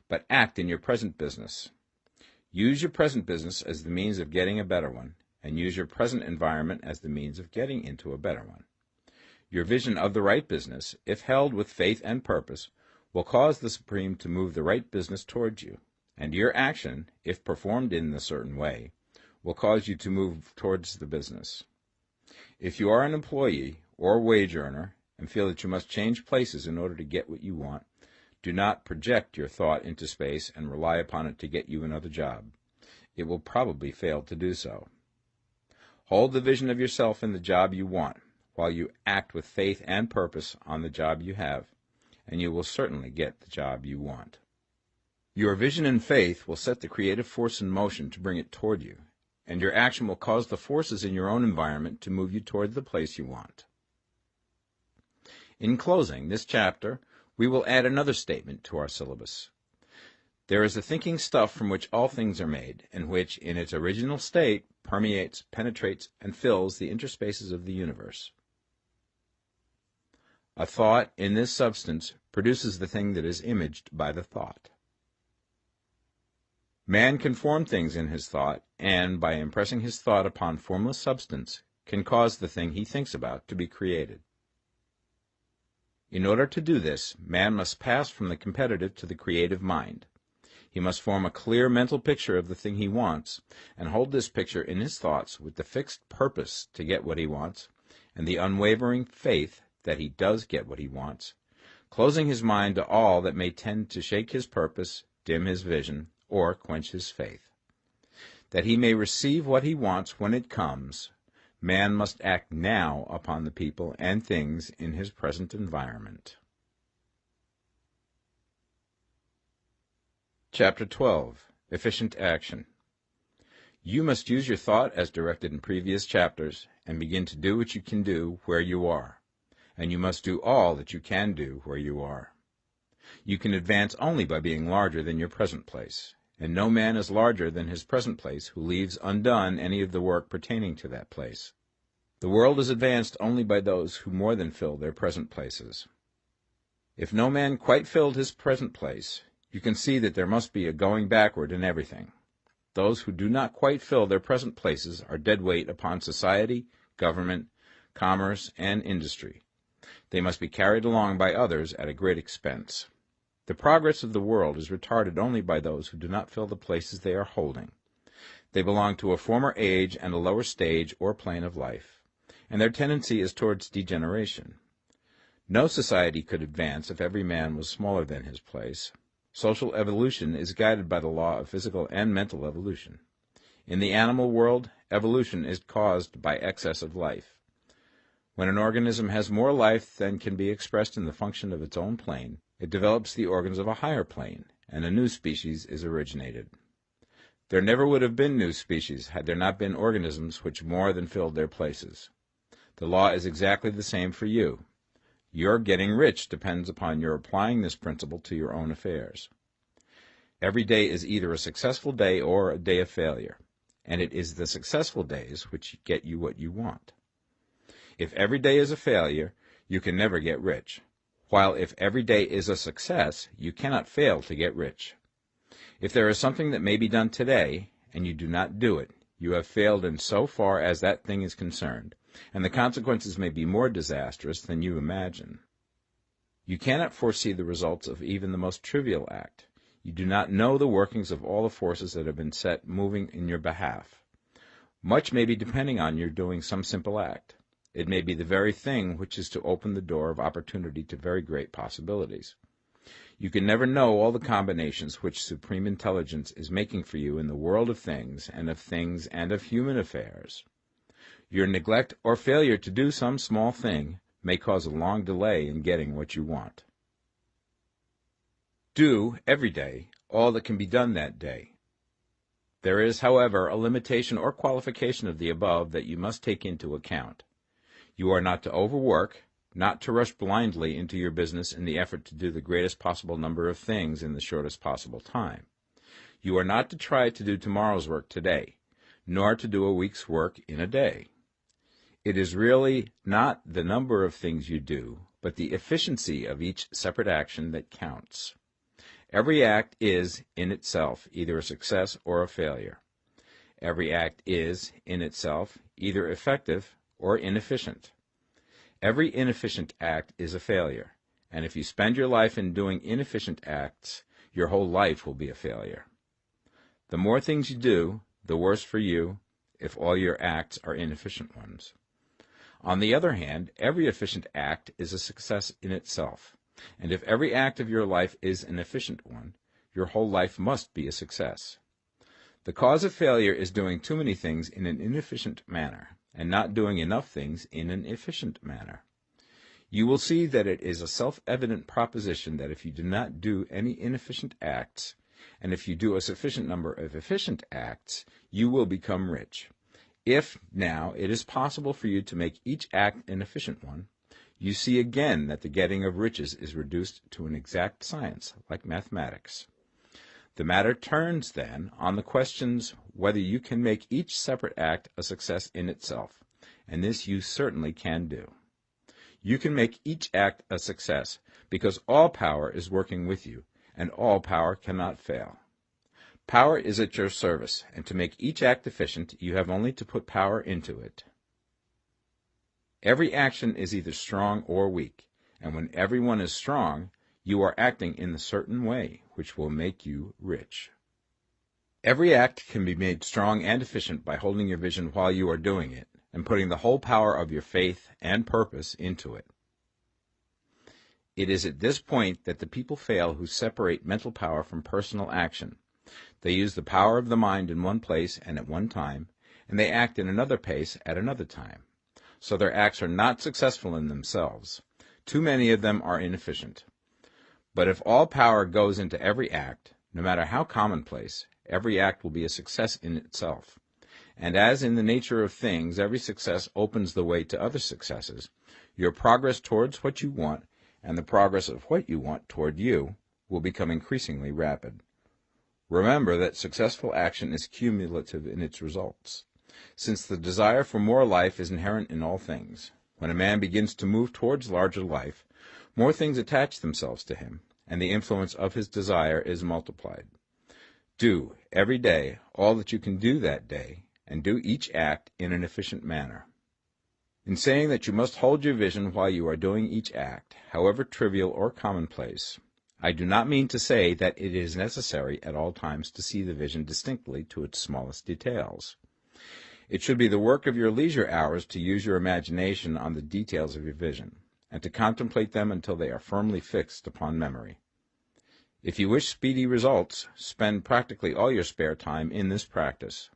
but act in your present business. Use your present business as the means of getting a better one, and use your present environment as the means of getting into a better one. Your vision of the right business, if held with faith and purpose, will cause the Supreme to move the right business towards you, and your action, if performed in a certain way, will cause you to move towards the business. If you are an employee or wage earner and feel that you must change places in order to get what you want, do not project your thought into space and rely upon it to get you another job. It will probably fail to do so. Hold the vision of yourself in the job you want, while you act with faith and purpose on the job you have, and you will certainly get the job you want. Your vision and faith will set the creative force in motion to bring it toward you, and your action will cause the forces in your own environment to move you toward the place you want. In closing this chapter, we will add another statement to our syllabus. There is a thinking stuff from which all things are made, and which, in its original state, permeates, penetrates, and fills the interspaces of the universe. A thought in this substance produces the thing that is imaged by the thought. Man can form things in his thought, and, by impressing his thought upon formless substance, can cause the thing he thinks about to be created. In order to do this, man must pass from the competitive to the creative mind. He must form a clear mental picture of the thing he wants, and hold this picture in his thoughts with the fixed purpose to get what he wants, and the unwavering faith that he does get what he wants, closing his mind to all that may tend to shake his purpose, dim his vision, or quench his faith. That he may receive what he wants when it comes, man must act now upon the people and things in his present environment. Chapter 12. Efficient Action. You must use your thought as directed in previous chapters, and begin to do what you can do where you are, and you must do all that you can do where you are. You can advance only by being larger than your present place, and no man is larger than his present place who leaves undone any of the work pertaining to that place. The world is advanced only by those who more than fill their present places. If no man quite filled his present place, you can see that there must be a going backward in everything. Those who do not quite fill their present places are dead weight upon society, government, commerce, and industry. They must be carried along by others at a great expense. The progress of the world is retarded only by those who do not fill the places they are holding. They belong to a former age and a lower stage or plane of life, and their tendency is towards degeneration. No society could advance if every man was smaller than his place. Social evolution is guided by the law of physical and mental evolution. In the animal world, evolution is caused by excess of life. When an organism has more life than can be expressed in the function of its own plane, it develops the organs of a higher plane, and a new species is originated. There never would have been new species had there not been organisms which more than filled their places. The law is exactly the same for you. Your getting rich depends upon your applying this principle to your own affairs. Every day is either a successful day or a day of failure, and it is the successful days which get you what you want. If every day is a failure, you can never get rich, while if every day is a success, you cannot fail to get rich. If there is something that may be done today, and you do not do it, you have failed in so far as that thing is concerned, and the consequences may be more disastrous than you imagine. You cannot foresee the results of even the most trivial act. You do not know the workings of all the forces that have been set moving in your behalf. Much may be depending on your doing some simple act. It may be the very thing which is to open the door of opportunity to very great possibilities. You can never know all the combinations which supreme intelligence is making for you in the world of things and of human affairs. Your neglect or failure to do some small thing may cause a long delay in getting what you want. Do, every day, all that can be done that day. There is, however, a limitation or qualification of the above that you must take into account. You are not to overwork, not to rush blindly into your business in the effort to do the greatest possible number of things in the shortest possible time. You are not to try to do tomorrow's work today, nor to do a week's work in a day. It is really not the number of things you do, but the efficiency of each separate action that counts. Every act is, in itself, either a success or a failure. Every act is, in itself, either effective or inefficient. Every inefficient act is a failure, and if you spend your life in doing inefficient acts, your whole life will be a failure. The more things you do, the worse for you if all your acts are inefficient ones. On the other hand, every efficient act is a success in itself, and if every act of your life is an efficient one, your whole life must be a success. The cause of failure is doing too many things in an inefficient manner, and not doing enough things in an efficient manner. You will see that it is a self-evident proposition that if you do not do any inefficient acts, and if you do a sufficient number of efficient acts, you will become rich. If, now, it is possible for you to make each act an efficient one, you see again that the getting of riches is reduced to an exact science, like mathematics. The matter turns, then, on the questions whether you can make each separate act a success in itself, and this you certainly can do. You can make each act a success because all power is working with you, and all power cannot fail. Power is at your service, and to make each act efficient, you have only to put power into it. Every action is either strong or weak, and when every one is strong, you are acting in a certain way, which will make you rich. Every act can be made strong and efficient by holding your vision while you are doing it, and putting the whole power of your faith and purpose into it. It is at this point that the people fail who separate mental power from personal action. They use the power of the mind in one place and at one time, and they act in another place at another time. So their acts are not successful in themselves. Too many of them are inefficient. But if all power goes into every act, no matter how commonplace, every act will be a success in itself. And as in the nature of things, every success opens the way to other successes, your progress towards what you want and the progress of what you want toward you will become increasingly rapid. Remember that successful action is cumulative in its results. Since the desire for more life is inherent in all things, when a man begins to move towards larger life, more things attach themselves to him, and the influence of his desire is multiplied. Do, every day, all that you can do that day, and do each act in an efficient manner. In saying that you must hold your vision while you are doing each act, however trivial or commonplace, I do not mean to say that it is necessary at all times to see the vision distinctly to its smallest details. It should be the work of your leisure hours to use your imagination on the details of your vision, and to contemplate them until they are firmly fixed upon memory. If you wish speedy results, spend practically all your spare time in this practice.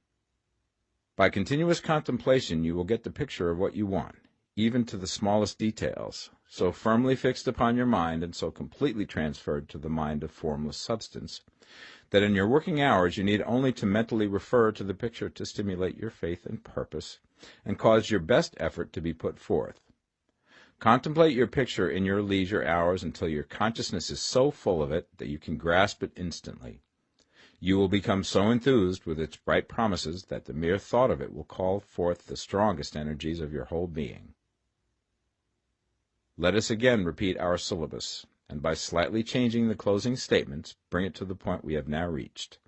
By continuous contemplation you will get the picture of what you want, even to the smallest details, so firmly fixed upon your mind and so completely transferred to the mind of formless substance, that in your working hours you need only to mentally refer to the picture to stimulate your faith and purpose, and cause your best effort to be put forth. Contemplate your picture in your leisure hours until your consciousness is so full of it that you can grasp it instantly. You will become so enthused with its bright promises that the mere thought of it will call forth the strongest energies of your whole being. Let us again repeat our syllabus, and by slightly changing the closing statements, bring it to the point we have now reached.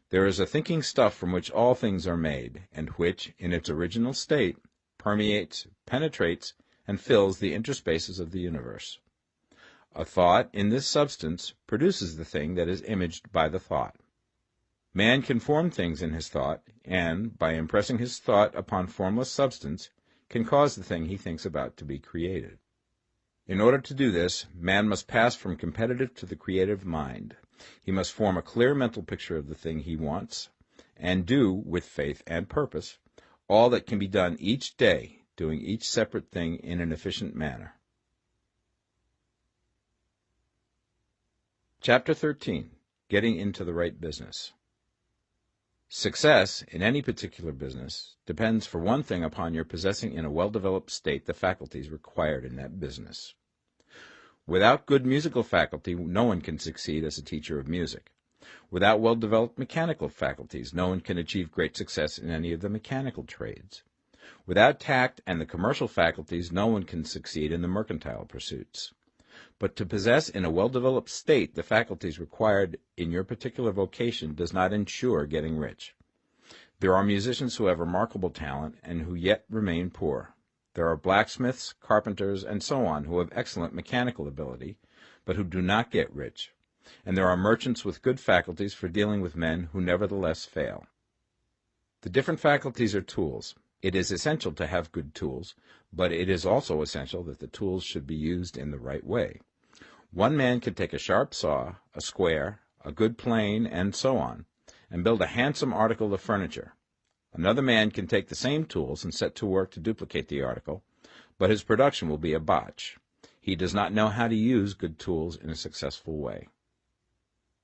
There is a thinking stuff from which all things are made, and which, in its original state, permeates, penetrates, and fills the interspaces of the universe. A thought in this substance produces the thing that is imaged by the thought. Man can form things in his thought, and, by impressing his thought upon formless substance, can cause the thing he thinks about to be created. In order to do this, man must pass from competitive to the creative mind. He must form a clear mental picture of the thing he wants, and do, with faith and purpose, all that can be done each day, doing each separate thing in an efficient manner. Chapter 13. Getting into the right business. Success in any particular business depends for one thing upon your possessing in a well-developed state the faculties required in that business. Without good musical faculty, no one can succeed as a teacher of music. Without well-developed mechanical faculties, no one can achieve great success in any of the mechanical trades. Without tact and the commercial faculties, no one can succeed in the mercantile pursuits. But to possess in a well-developed state the faculties required in your particular vocation does not ensure getting rich. There are musicians who have remarkable talent and who yet remain poor. There are blacksmiths, carpenters, and so on who have excellent mechanical ability, but who do not get rich. And there are merchants with good faculties for dealing with men who nevertheless fail. The different faculties are tools. It is essential to have good tools, but it is also essential that the tools should be used in the right way. One man can take a sharp saw, a square, a good plane, and so on, and build a handsome article of furniture. Another man can take the same tools and set to work to duplicate the article, but his production will be a botch. He does not know how to use good tools in a successful way.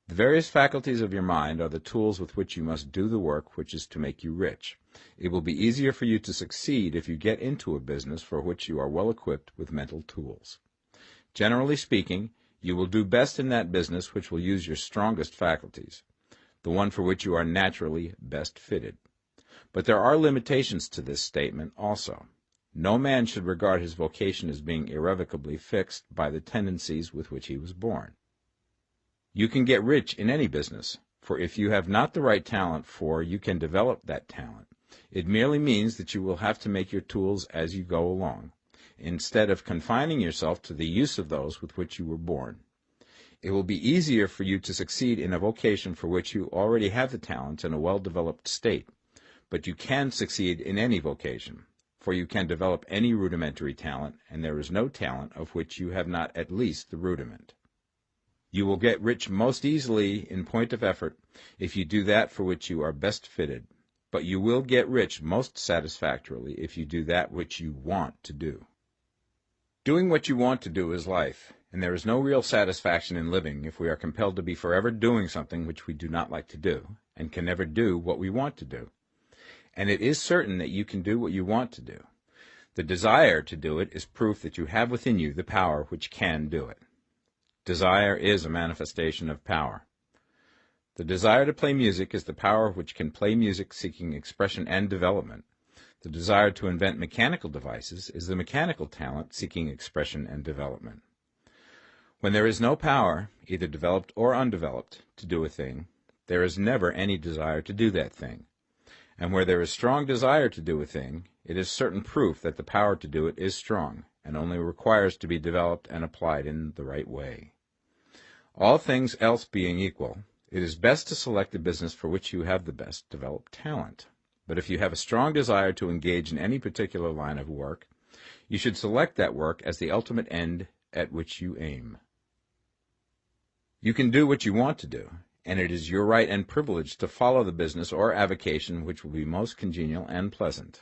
The various faculties of your mind are the tools with which you must do the work which is to make you rich. It will be easier for you to succeed if you get into a business for which you are well equipped with mental tools. Generally speaking, you will do best in that business which will use your strongest faculties, the one for which you are naturally best fitted. But there are limitations to this statement also. No man should regard his vocation as being irrevocably fixed by the tendencies with which he was born. You can get rich in any business, for if you have not the right talent you can develop that talent. It merely means that you will have to make your tools as you go along, instead of confining yourself to the use of those with which you were born. It will be easier for you to succeed in a vocation for which you already have the talent in a well-developed state, but you can succeed in any vocation, for you can develop any rudimentary talent, and there is no talent of which you have not at least the rudiment. You will get rich most easily in point of effort if you do that for which you are best fitted, but you will get rich most satisfactorily if you do that which you want to do. Doing what you want to do is life, and there is no real satisfaction in living if we are compelled to be forever doing something which we do not like to do, and can never do what we want to do. And it is certain that you can do what you want to do. The desire to do it is proof that you have within you the power which can do it. Desire is a manifestation of power. The desire to play music is the power which can play music seeking expression and development. The desire to invent mechanical devices is the mechanical talent seeking expression and development. When there is no power, either developed or undeveloped, to do a thing, there is never any desire to do that thing. And where there is strong desire to do a thing, it is certain proof that the power to do it is strong, and only requires to be developed and applied in the right way. All things else being equal, it is best to select the business for which you have the best developed talent. But if you have a strong desire to engage in any particular line of work, you should select that work as the ultimate end at which you aim. You can do what you want to do, and it is your right and privilege to follow the business or avocation which will be most congenial and pleasant.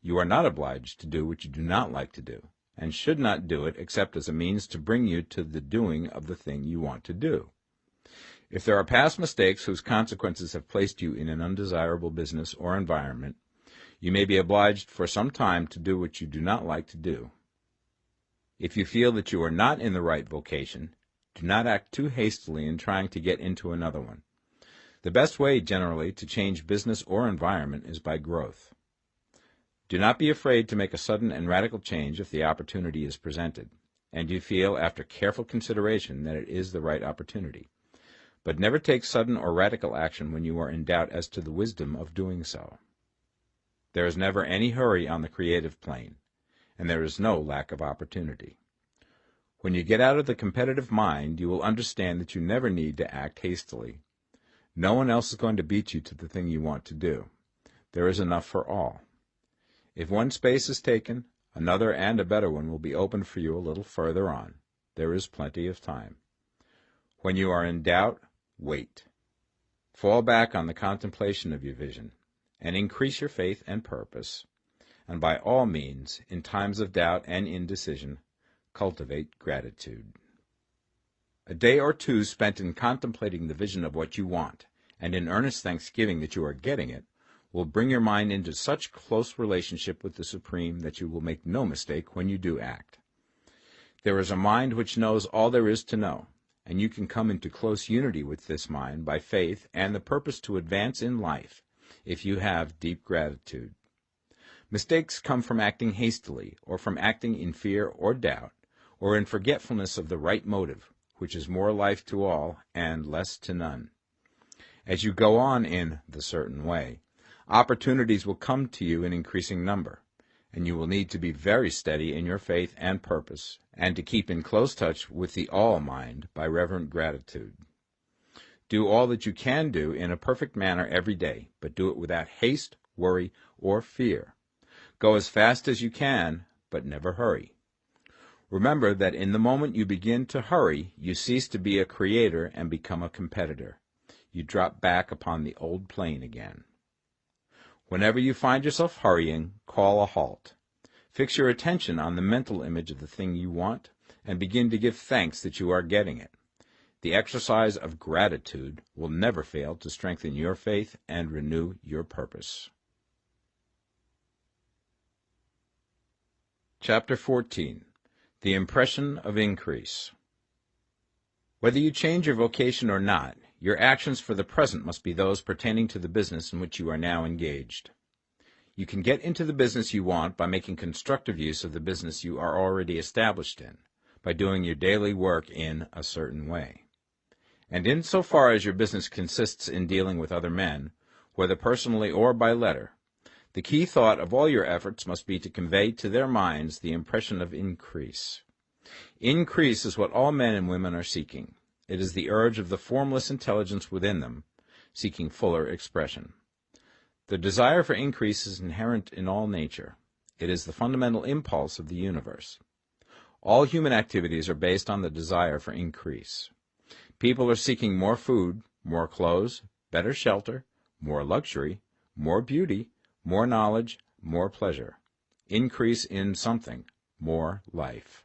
You are not obliged to do what you do not like to do, and should not do it except as a means to bring you to the doing of the thing you want to do. If there are past mistakes whose consequences have placed you in an undesirable business or environment, you may be obliged for some time to do what you do not like to do. If you feel that you are not in the right vocation, do not act too hastily in trying to get into another one. The best way, generally, to change business or environment is by growth. Do not be afraid to make a sudden and radical change if the opportunity is presented, and you feel, after careful consideration, that it is the right opportunity. But never take sudden or radical action when you are in doubt as to the wisdom of doing so. There is never any hurry on the creative plane, and there is no lack of opportunity. When you get out of the competitive mind, you will understand that you never need to act hastily. No one else is going to beat you to the thing you want to do. There is enough for all. If one space is taken, another and a better one will be opened for you a little further on. There is plenty of time. When you are in doubt, wait. Fall back on the contemplation of your vision, and increase your faith and purpose, and by all means, in times of doubt and indecision, cultivate gratitude. A day or two spent in contemplating the vision of what you want, and in earnest thanksgiving that you are getting it, will bring your mind into such close relationship with the Supreme that you will make no mistake when you do act. There is a mind which knows all there is to know, and you can come into close unity with this mind by faith and the purpose to advance in life if you have deep gratitude. Mistakes come from acting hastily, or from acting in fear or doubt, or in forgetfulness of the right motive, which is more life to all and less to none. As you go on in the certain way, opportunities will come to you in increasing number, and you will need to be very steady in your faith and purpose, and to keep in close touch with the all-mind by reverent gratitude. Do all that you can do in a perfect manner every day, but do it without haste, worry, or fear. Go as fast as you can, but never hurry. Remember that in the moment you begin to hurry, you cease to be a creator and become a competitor. You drop back upon the old plane again. Whenever you find yourself hurrying, call a halt. Fix your attention on the mental image of the thing you want, and begin to give thanks that you are getting it. The exercise of gratitude will never fail to strengthen your faith and renew your purpose. Chapter 14. The Impression of Increase. Whether you change your vocation or not, your actions for the present must be those pertaining to the business in which you are now engaged. You can get into the business you want by making constructive use of the business you are already established in, by doing your daily work in a certain way. And in so far as your business consists in dealing with other men, whether personally or by letter, the key thought of all your efforts must be to convey to their minds the impression of increase. Increase is what all men and women are seeking. It is the urge of the formless intelligence within them, seeking fuller expression. The desire for increase is inherent in all nature. It is the fundamental impulse of the universe. All human activities are based on the desire for increase. People are seeking more food, more clothes, better shelter, more luxury, more beauty, more knowledge, more pleasure. Increase in something, more life.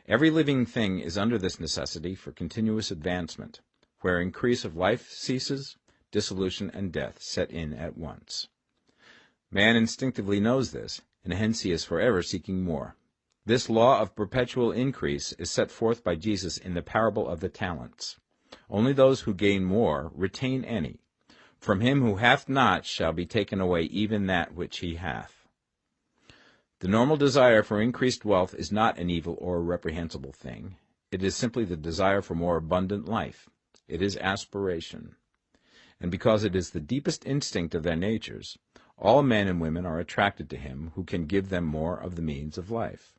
Every living thing is under this necessity for continuous advancement. Where increase of life ceases, dissolution and death set in at once. Man instinctively knows this, and hence he is forever seeking more. This law of perpetual increase is set forth by Jesus in the parable of the talents. Only those who gain more retain any. From him who hath not shall be taken away even that which he hath. The normal desire for increased wealth is not an evil or a reprehensible thing. It is simply the desire for more abundant life. It is aspiration. And because it is the deepest instinct of their natures, all men and women are attracted to him who can give them more of the means of life.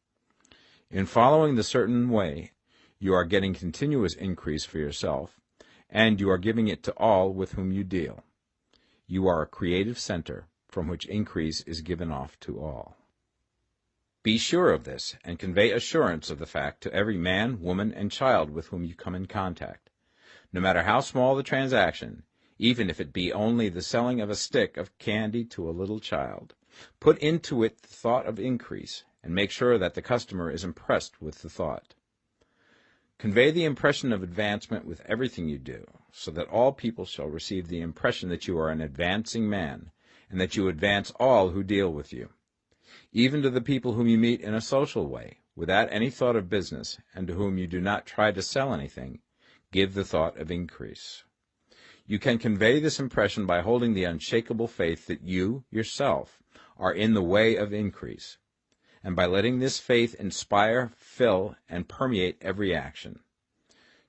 In following the certain way, you are getting continuous increase for yourself, and you are giving it to all with whom you deal. You are a creative center from which increase is given off to all. Be sure of this, and convey assurance of the fact to every man, woman, and child with whom you come in contact. No matter how small the transaction, even if it be only the selling of a stick of candy to a little child, put into it the thought of increase, and make sure that the customer is impressed with the thought. Convey the impression of advancement with everything you do, so that all people shall receive the impression that you are an advancing man, and that you advance all who deal with you. Even to the people whom you meet in a social way, without any thought of business, and to whom you do not try to sell anything, give the thought of increase. You can convey this impression by holding the unshakable faith that you, yourself, are in the way of increase, and by letting this faith inspire, fill, and permeate every action.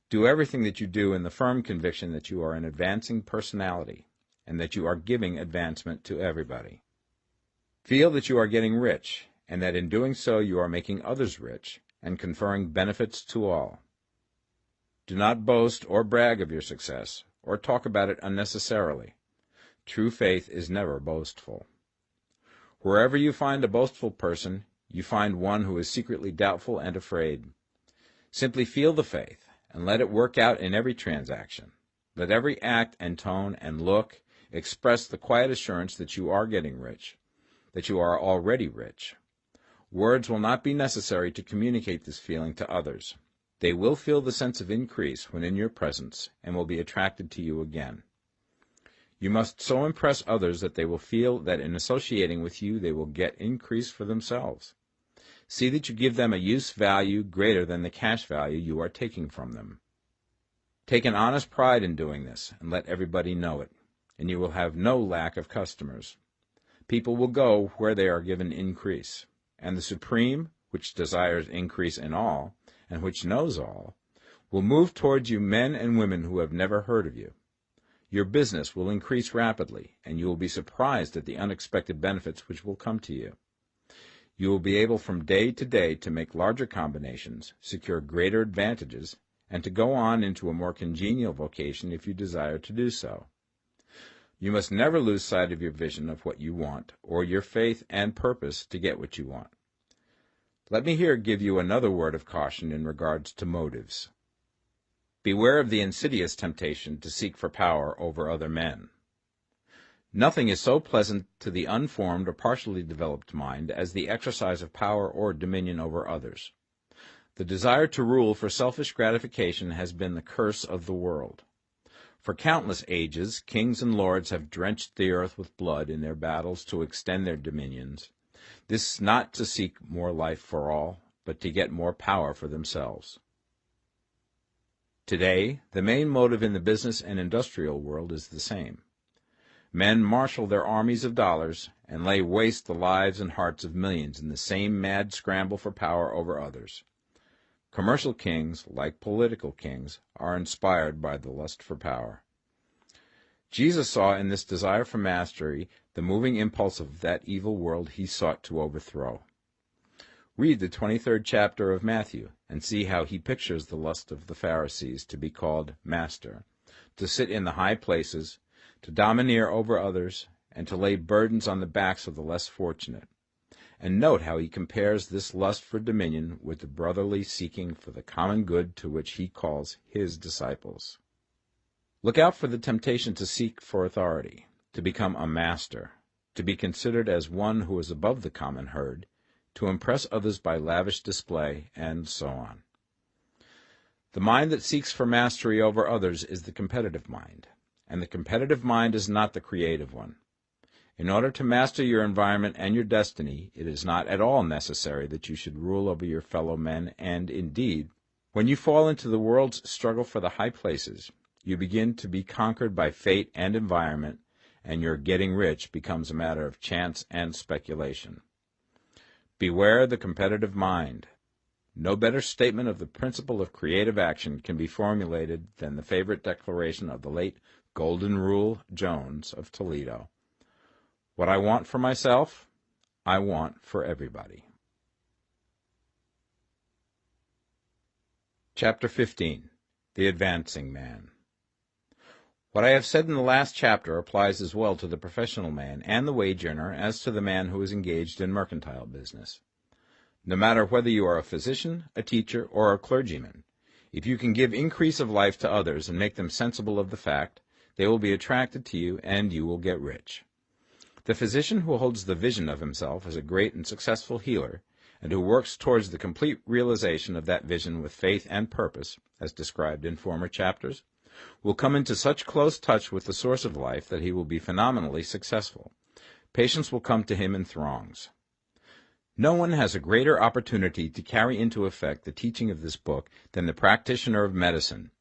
Do everything that you do in the firm conviction that you are an advancing personality, and that you are giving advancement to everybody. Feel that you are getting rich, and that in doing so you are making others rich, and conferring benefits to all. Do not boast or brag of your success, or talk about it unnecessarily. True faith is never boastful. Wherever you find a boastful person, you find one who is secretly doubtful and afraid. Simply feel the faith, and let it work out in every transaction. Let every act and tone and look express the quiet assurance that you are getting rich, that you are already rich. Words will not be necessary to communicate this feeling to others. They will feel the sense of increase when in your presence, and will be attracted to you again. You must so impress others that they will feel that in associating with you they will get increase for themselves. See that you give them a use value greater than the cash value you are taking from them. Take an honest pride in doing this, and let everybody know it, and you will have no lack of customers. People will go where they are given increase, and the supreme, which desires increase in all, and which knows all, will move towards you men and women who have never heard of you. Your business will increase rapidly, and you will be surprised at the unexpected benefits which will come to you. You will be able from day to day to make larger combinations, secure greater advantages, and to go on into a more congenial vocation if you desire to do so. You must never lose sight of your vision of what you want, or your faith and purpose to get what you want. Let me here give you another word of caution in regards to motives. Beware of the insidious temptation to seek for power over other men. Nothing is so pleasant to the unformed or partially developed mind as the exercise of power or dominion over others. The desire to rule for selfish gratification has been the curse of the world. For countless ages, kings and lords have drenched the earth with blood in their battles to extend their dominions. This not to seek more life for all, but to get more power for themselves. Today, the main motive in the business and industrial world is the same. Men marshal their armies of dollars and lay waste the lives and hearts of millions in the same mad scramble for power over others. Commercial kings, like political kings, are inspired by the lust for power. Jesus saw in this desire for mastery the moving impulse of that evil world he sought to overthrow. Read the 23rd chapter of Matthew and see how he pictures the lust of the Pharisees to be called master, to sit in the high places, to domineer over others, and to lay burdens on the backs of the less fortunate. And note how he compares this lust for dominion with the brotherly seeking for the common good to which he calls his disciples. Look out for the temptation to seek for authority, to become a master, to be considered as one who is above the common herd, to impress others by lavish display, and so on. The mind that seeks for mastery over others is the competitive mind, and the competitive mind is not the creative one. In order to master your environment and your destiny, it is not at all necessary that you should rule over your fellow men, and, indeed, when you fall into the world's struggle for the high places, you begin to be conquered by fate and environment, and your getting rich becomes a matter of chance and speculation. Beware the competitive mind. No better statement of the principle of creative action can be formulated than the favorite declaration of the late Golden Rule Jones of Toledo. What I want for myself, I want for everybody. Chapter 15. The Advancing Man. What I have said in the last chapter applies as well to the professional man and the wage earner as to the man who is engaged in mercantile business. No matter whether you are a physician, a teacher, or a clergyman, if you can give increase of life to others and make them sensible of the fact, they will be attracted to you and you will get rich. The physician who holds the vision of himself as a great and successful healer, and who works towards the complete realization of that vision with faith and purpose, as described in former chapters, will come into such close touch with the source of life that he will be phenomenally successful. Patients will come to him in throngs. No one has a greater opportunity to carry into effect the teaching of this book than the practitioner of medicine.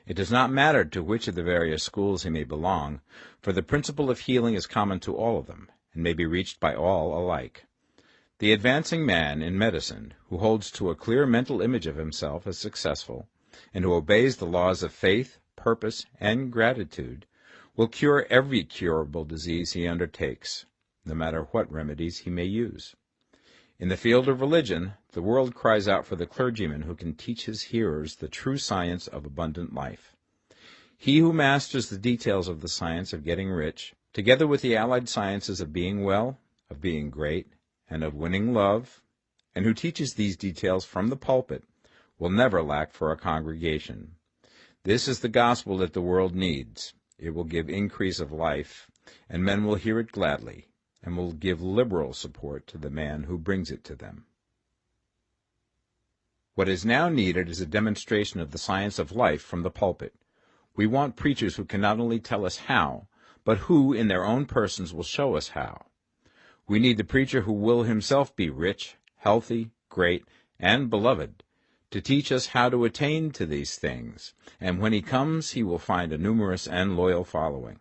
It does not matter to which of the various schools he may belong, for the principle of healing is common to all of them, and may be reached by all alike. The advancing man in medicine, who holds to a clear mental image of himself as successful, and who obeys the laws of faith, purpose, and gratitude, will cure every curable disease he undertakes, no matter what remedies he may use. In the field of religion, the world cries out for the clergyman who can teach his hearers the true science of abundant life. He who masters the details of the science of getting rich, together with the allied sciences of being well, of being great, and of winning love, and who teaches these details from the pulpit, will never lack for a congregation. This is the gospel that the world needs. It will give increase of life, and men will hear it gladly, and will give liberal support to the man who brings it to them. What is now needed is a demonstration of the science of life from the pulpit. We want preachers who can not only tell us how, but who, in their own persons, will show us how. We need the preacher who will himself be rich, healthy, great, and beloved, to teach us how to attain to these things, and when he comes he will find a numerous and loyal following.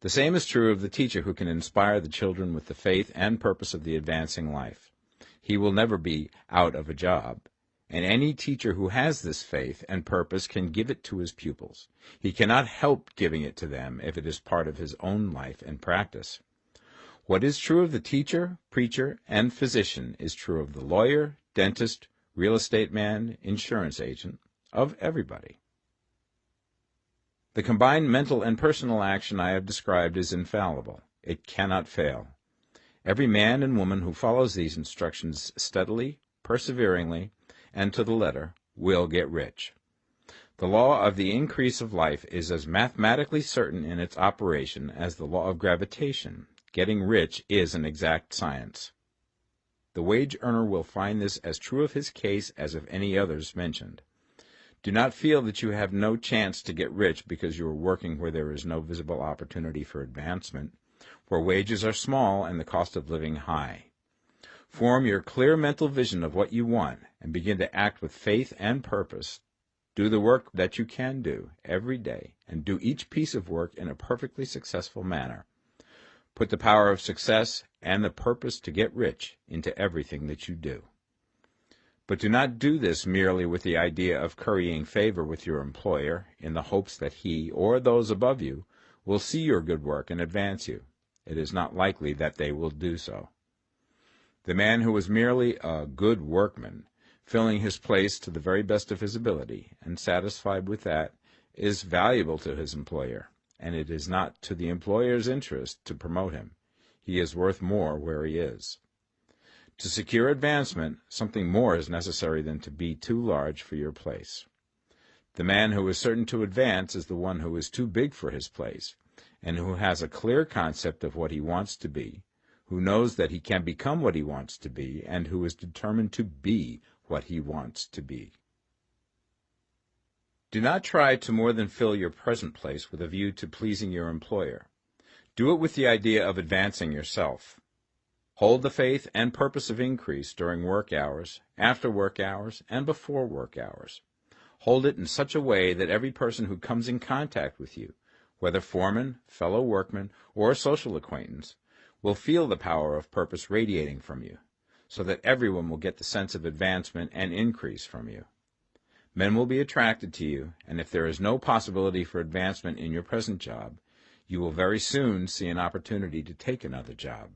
The same is true of the teacher who can inspire the children with the faith and purpose of the advancing life. he will never be out of a job. And any teacher who has this faith and purpose can give it to his pupils. He cannot help giving it to them if it is part of his own life and practice. What is true of the teacher, preacher, and physician is true of the lawyer, dentist, real estate man, insurance agent, of everybody. The combined mental and personal action I have described is infallible. It cannot fail. Every man and woman who follows these instructions steadily, perseveringly, and to the letter will get rich. The law of the increase of life is as mathematically certain in its operation as the law of gravitation. Getting rich is an exact science. The wage earner will find this as true of his case as of any others mentioned. Do not feel that you have no chance to get rich because you are working where there is no visible opportunity for advancement, where wages are small and the cost of living high. Form your clear mental vision of what you want and begin to act with faith and purpose. Do the work that you can do every day and do each piece of work in a perfectly successful manner. Put the power of success and the purpose to get rich into everything that you do. But do not do this merely with the idea of currying favor with your employer in the hopes that he or those above you will see your good work and advance you. It is not likely that they will do so. The man who is merely a good workman, filling his place to the very best of his ability, and satisfied with that, is valuable to his employer, and it is not to the employer's interest to promote him. He is worth more where he is. To secure advancement, something more is necessary than to be too large for your place. The man who is certain to advance is the one who is too big for his place, and who has a clear concept of what he wants to be, who knows that he can become what he wants to be, and who is determined to be what he wants to be. Do not try to more than fill your present place with a view to pleasing your employer. Do it with the idea of advancing yourself. Hold the faith and purpose of increase during work hours, after work hours, and before work hours. Hold it in such a way that every person who comes in contact with you, whether foreman, fellow workman, or social acquaintance, will feel the power of purpose radiating from you, so that everyone will get the sense of advancement and increase from you. Men will be attracted to you, and if there is no possibility for advancement in your present job, you will very soon see an opportunity to take another job.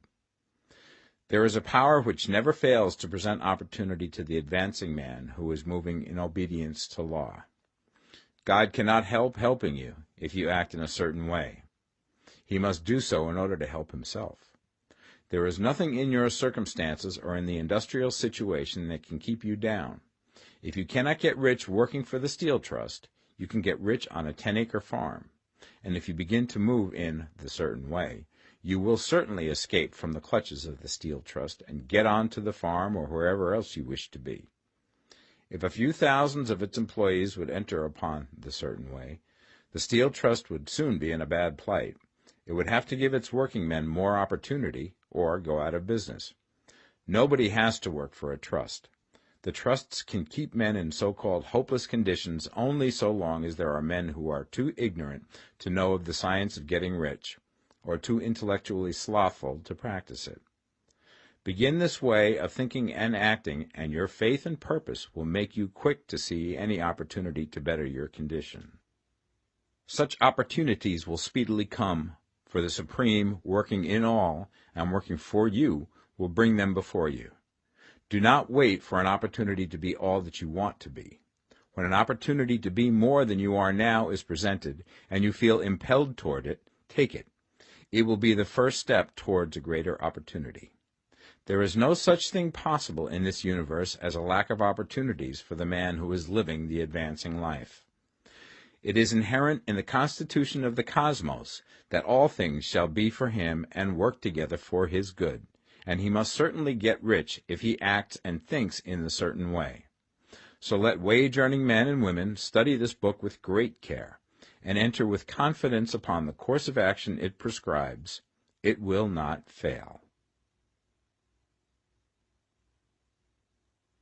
There is a power which never fails to present opportunity to the advancing man who is moving in obedience to law. God cannot help helping you if you act in a certain way. He must do so in order to help himself. There is nothing in your circumstances or in the industrial situation that can keep you down. If you cannot get rich working for the Steel Trust, you can get rich on a 10-acre farm. And if you begin to move in the certain way, you will certainly escape from the clutches of the Steel Trust and get on to the farm or wherever else you wish to be. If a few thousands of its employees would enter upon the certain way, the Steel Trust would soon be in a bad plight. It would have to give its working men more opportunity or go out of business. Nobody has to work for a trust. The trusts can keep men in so-called hopeless conditions only so long as there are men who are too ignorant to know of the science of getting rich, or too intellectually slothful to practice it. Begin this way of thinking and acting, and your faith and purpose will make you quick to see any opportunity to better your condition. Such opportunities will speedily come, for the Supreme, working in all and working for you, will bring them before you. Do not wait for an opportunity to be all that you want to be. When an opportunity to be more than you are now is presented, and you feel impelled toward it, take it. It will be the first step towards a greater opportunity. There is no such thing possible in this universe as a lack of opportunities for the man who is living the advancing life. It is inherent in the constitution of the cosmos that all things shall be for him and work together for his good, and he must certainly get rich if he acts and thinks in the certain way. So let wage-earning men and women study this book with great care, and enter with confidence upon the course of action it prescribes. It will not fail.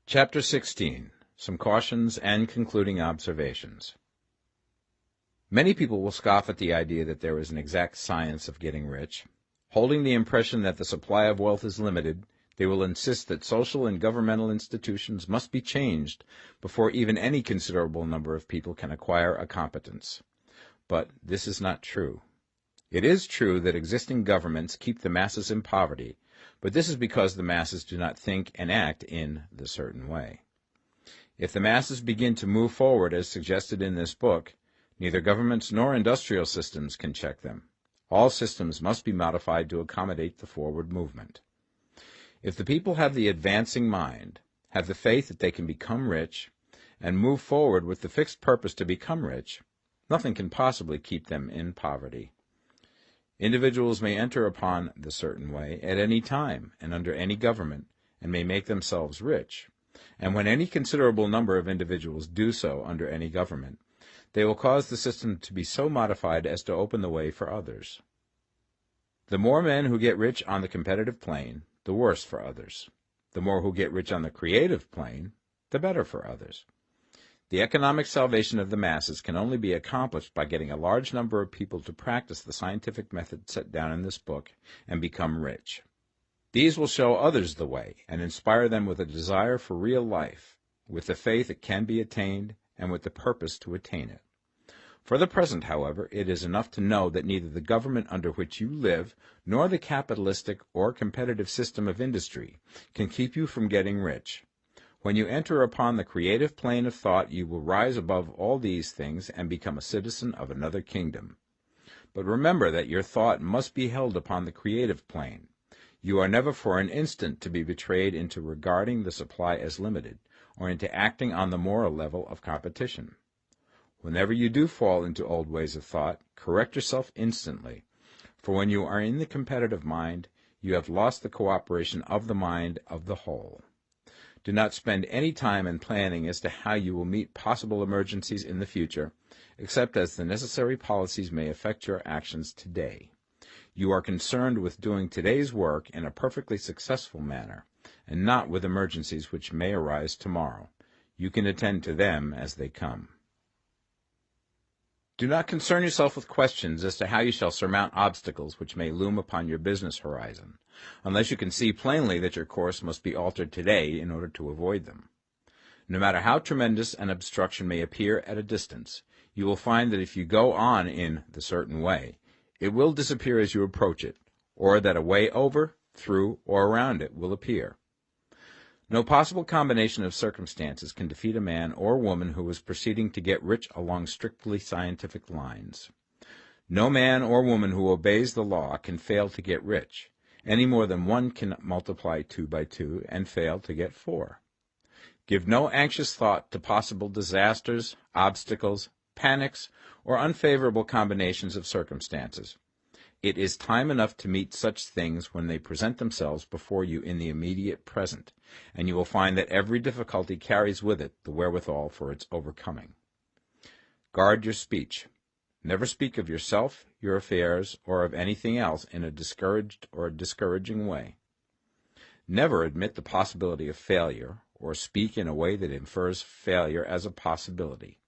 Chapter 16. Some Cautions and Concluding Observations. Many people will scoff at the idea that there is an exact science of getting rich. Holding the impression that the supply of wealth is limited, They will insist that social and governmental institutions must be changed before even any considerable number of people can acquire a competence. But this is not true. It is true that existing governments keep the masses in poverty, but this is because the masses do not think and act in the certain way. If the masses begin to move forward as suggested in this book, neither governments nor industrial systems can check them. All systems must be modified to accommodate the forward movement. If the people have the advancing mind, have the faith that they can become rich, and move forward with the fixed purpose to become rich, nothing can possibly keep them in poverty. Individuals may enter upon the certain way at any time and under any government, and may make themselves rich. And when any considerable number of individuals do so under any government, they will cause the system to be so modified as to open the way for others. The more men who get rich on the competitive plane, the worse for others. The more who get rich on the creative plane, the better for others. The economic salvation of the masses can only be accomplished by getting a large number of people to practice the scientific method set down in this book and become rich. These will show others the way and inspire them with a desire for real life, with the faith it can be attained, and with the purpose to attain it. For the present, however, it is enough to know that neither the government under which you live nor the capitalistic or competitive system of industry can keep you from getting rich. When you enter upon the creative plane of thought, you will rise above all these things and become a citizen of another kingdom. But remember that your thought must be held upon the creative plane. You are never for an instant to be betrayed into regarding the supply as limited, or into acting on the moral level of competition. Whenever you do fall into old ways of thought, correct yourself instantly, for when you are in the competitive mind, you have lost the cooperation of the mind of the whole. Do not spend any time in planning as to how you will meet possible emergencies in the future, except as the necessary policies may affect your actions today. You are concerned with doing today's work in a perfectly successful manner, and not with emergencies which may arise tomorrow. You can attend to them as they come. Do not concern yourself with questions as to how you shall surmount obstacles which may loom upon your business horizon, unless you can see plainly that your course must be altered today in order to avoid them. No matter how tremendous an obstruction may appear at a distance, you will find that if you go on in the certain way, it will disappear as you approach it, or that a way over, through, or around it will appear. No possible combination of circumstances can defeat a man or woman who is proceeding to get rich along strictly scientific lines. No man or woman who obeys the law can fail to get rich, any more than one can multiply 2 by 2 and fail to get 4. Give no anxious thought to possible disasters, obstacles, panics, or unfavorable combinations of circumstances. It is time enough to meet such things when they present themselves before you in the immediate present, and you will find that every difficulty carries with it the wherewithal for its overcoming. Guard your speech. Never speak of yourself, your affairs, or of anything else in a discouraged or discouraging way. Never admit the possibility of failure, or speak in a way that infers failure as a possibility.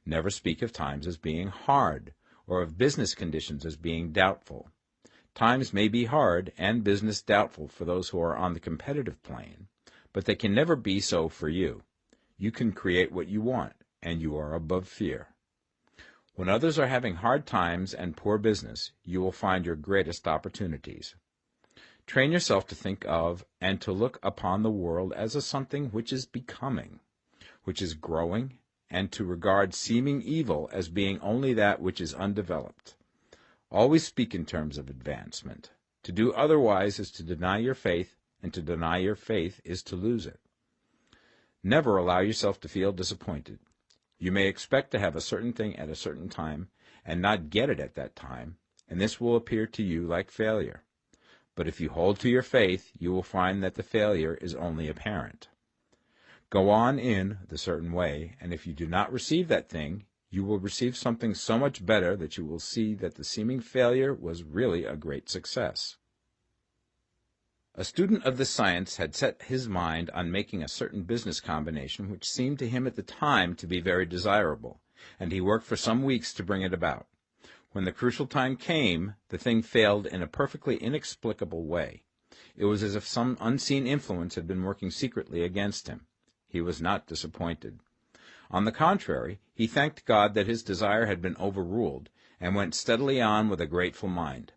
Never speak of times as being hard, or of business conditions as being doubtful. Times may be hard and business doubtful for those who are on the competitive plane, but they can never be so for you. You can create what you want, and you are above fear. When others are having hard times and poor business, you will find your greatest opportunities. Train yourself to think of and to look upon the world as a something which is becoming, which is growing, and to regard seeming evil as being only that which is undeveloped. Always speak in terms of advancement. To do otherwise is to deny your faith, and to deny your faith is to lose it. Never allow yourself to feel disappointed. You may expect to have a certain thing at a certain time, and not get it at that time, and this will appear to you like failure. But if you hold to your faith, you will find that the failure is only apparent. Go on in the certain way, and if you do not receive that thing, you will receive something so much better that you will see that the seeming failure was really a great success. A student of this science had set his mind on making a certain business combination which seemed to him at the time to be very desirable, and he worked for some weeks to bring it about. When the crucial time came, the thing failed in a perfectly inexplicable way. It was as if some unseen influence had been working secretly against him. He was not disappointed. On the contrary, he thanked God that his desire had been overruled, and went steadily on with a grateful mind.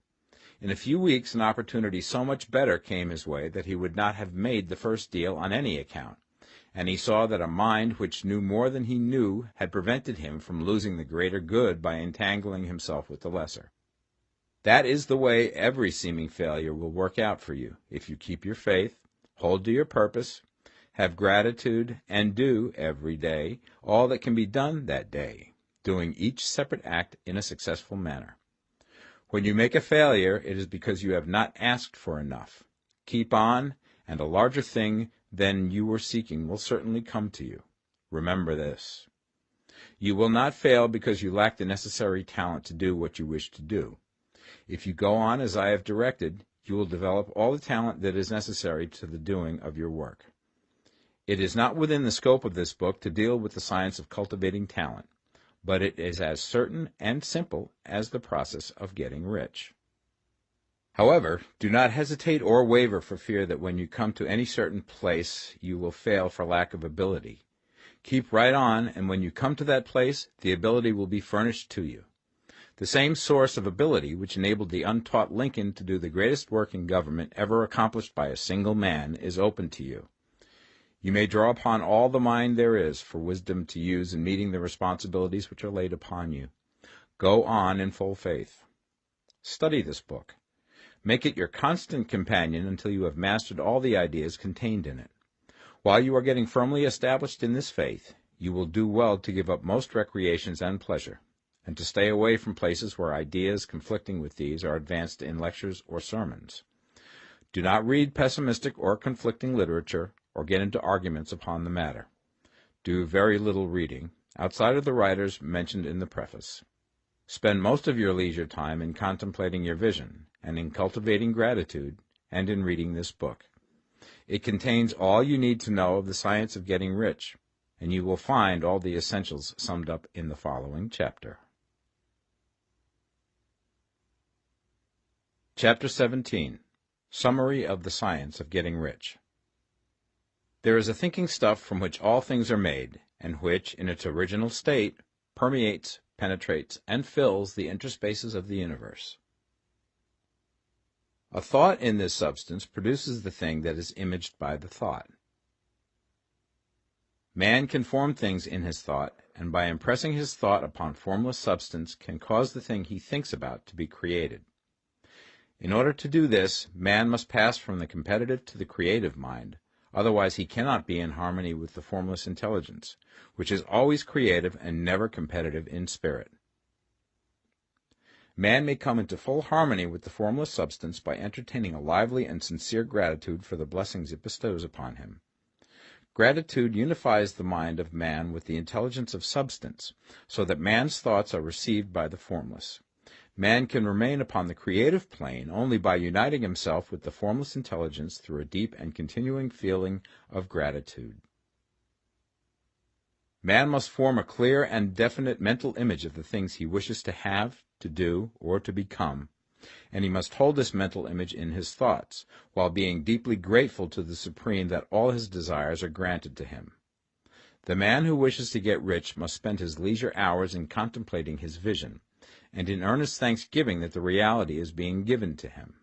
In a few weeks an opportunity so much better came his way that he would not have made the first deal on any account, and he saw that a mind which knew more than he knew had prevented him from losing the greater good by entangling himself with the lesser. That is the way every seeming failure will work out for you, if you keep your faith, hold to your purpose, have gratitude, and do, every day, all that can be done that day, doing each separate act in a successful manner. When you make a failure, it is because you have not asked for enough. Keep on, and a larger thing than you were seeking will certainly come to you. Remember this. You will not fail because you lack the necessary talent to do what you wish to do. If you go on as I have directed, you will develop all the talent that is necessary to the doing of your work. It is not within the scope of this book to deal with the science of cultivating talent, but it is as certain and simple as the process of getting rich. However, do not hesitate or waver for fear that when you come to any certain place you will fail for lack of ability. Keep right on, and when you come to that place, the ability will be furnished to you. The same source of ability which enabled the untaught Lincoln to do the greatest work in government ever accomplished by a single man is open to you. You may draw upon all the mind there is for wisdom to use in meeting the responsibilities which are laid upon you. Go on in full faith. Study this book. Make it your constant companion until you have mastered all the ideas contained in it. While you are getting firmly established in this faith, you will do well to give up most recreations and pleasure, and to stay away from places where ideas conflicting with these are advanced in lectures or sermons. Do not read pessimistic or conflicting literature, or get into arguments upon the matter. Do very little reading, outside of the writers mentioned in the preface. Spend most of your leisure time in contemplating your vision, and in cultivating gratitude, and in reading this book. It contains all you need to know of the science of getting rich, and you will find all the essentials summed up in the following chapter. Chapter 17. Summary of the Science of Getting Rich. There is a thinking stuff from which all things are made, and which, in its original state, permeates, penetrates, and fills the interspaces of the universe. A thought in this substance produces the thing that is imaged by the thought. Man can form things in his thought, and by impressing his thought upon formless substance can cause the thing he thinks about to be created. In order to do this, man must pass from the competitive to the creative mind, otherwise he cannot be in harmony with the formless intelligence, which is always creative and never competitive in spirit. Man may come into full harmony with the formless substance by entertaining a lively and sincere gratitude for the blessings it bestows upon him. Gratitude unifies the mind of man with the intelligence of substance, so that man's thoughts are received by the formless. Man can remain upon the creative plane only by uniting himself with the formless intelligence through a deep and continuing feeling of gratitude. Man must form a clear and definite mental image of the things he wishes to have, to do, or to become, and he must hold this mental image in his thoughts, while being deeply grateful to the Supreme that all his desires are granted to him. The man who wishes to get rich must spend his leisure hours in contemplating his vision, and in earnest thanksgiving that the reality is being given to him.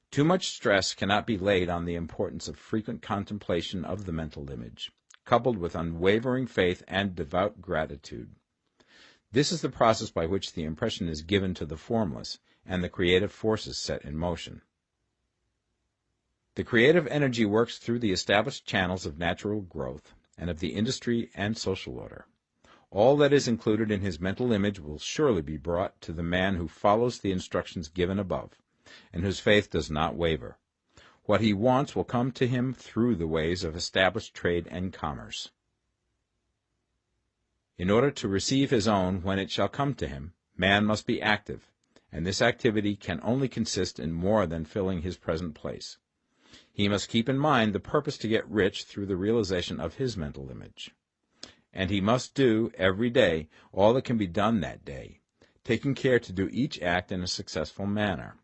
Too much stress cannot be laid on the importance of frequent contemplation of the mental image, coupled with unwavering faith and devout gratitude. This is the process by which the impression is given to the formless, and the creative forces set in motion. The creative energy works through the established channels of natural growth, and of the industry and social order. All that is included in his mental image will surely be brought to the man who follows the instructions given above, and whose faith does not waver. What he wants will come to him through the ways of established trade and commerce. In order to receive his own when it shall come to him, man must be active, and this activity can only consist in more than filling his present place. He must keep in mind the purpose to get rich through the realization of his mental image. And he must do, every day, all that can be done that day, taking care to do each act in a successful manner.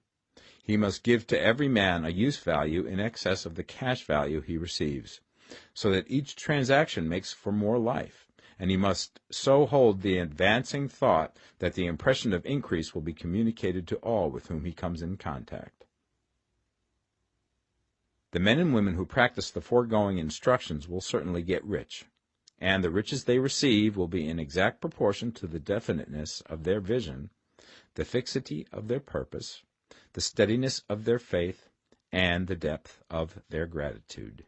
He must give to every man a use value in excess of the cash value he receives, so that each transaction makes for more life, and he must so hold the advancing thought that the impression of increase will be communicated to all with whom he comes in contact. The men and women who practice the foregoing instructions will certainly get rich, and the riches they receive will be in exact proportion to the definiteness of their vision, the fixity of their purpose, the steadiness of their faith, and the depth of their gratitude.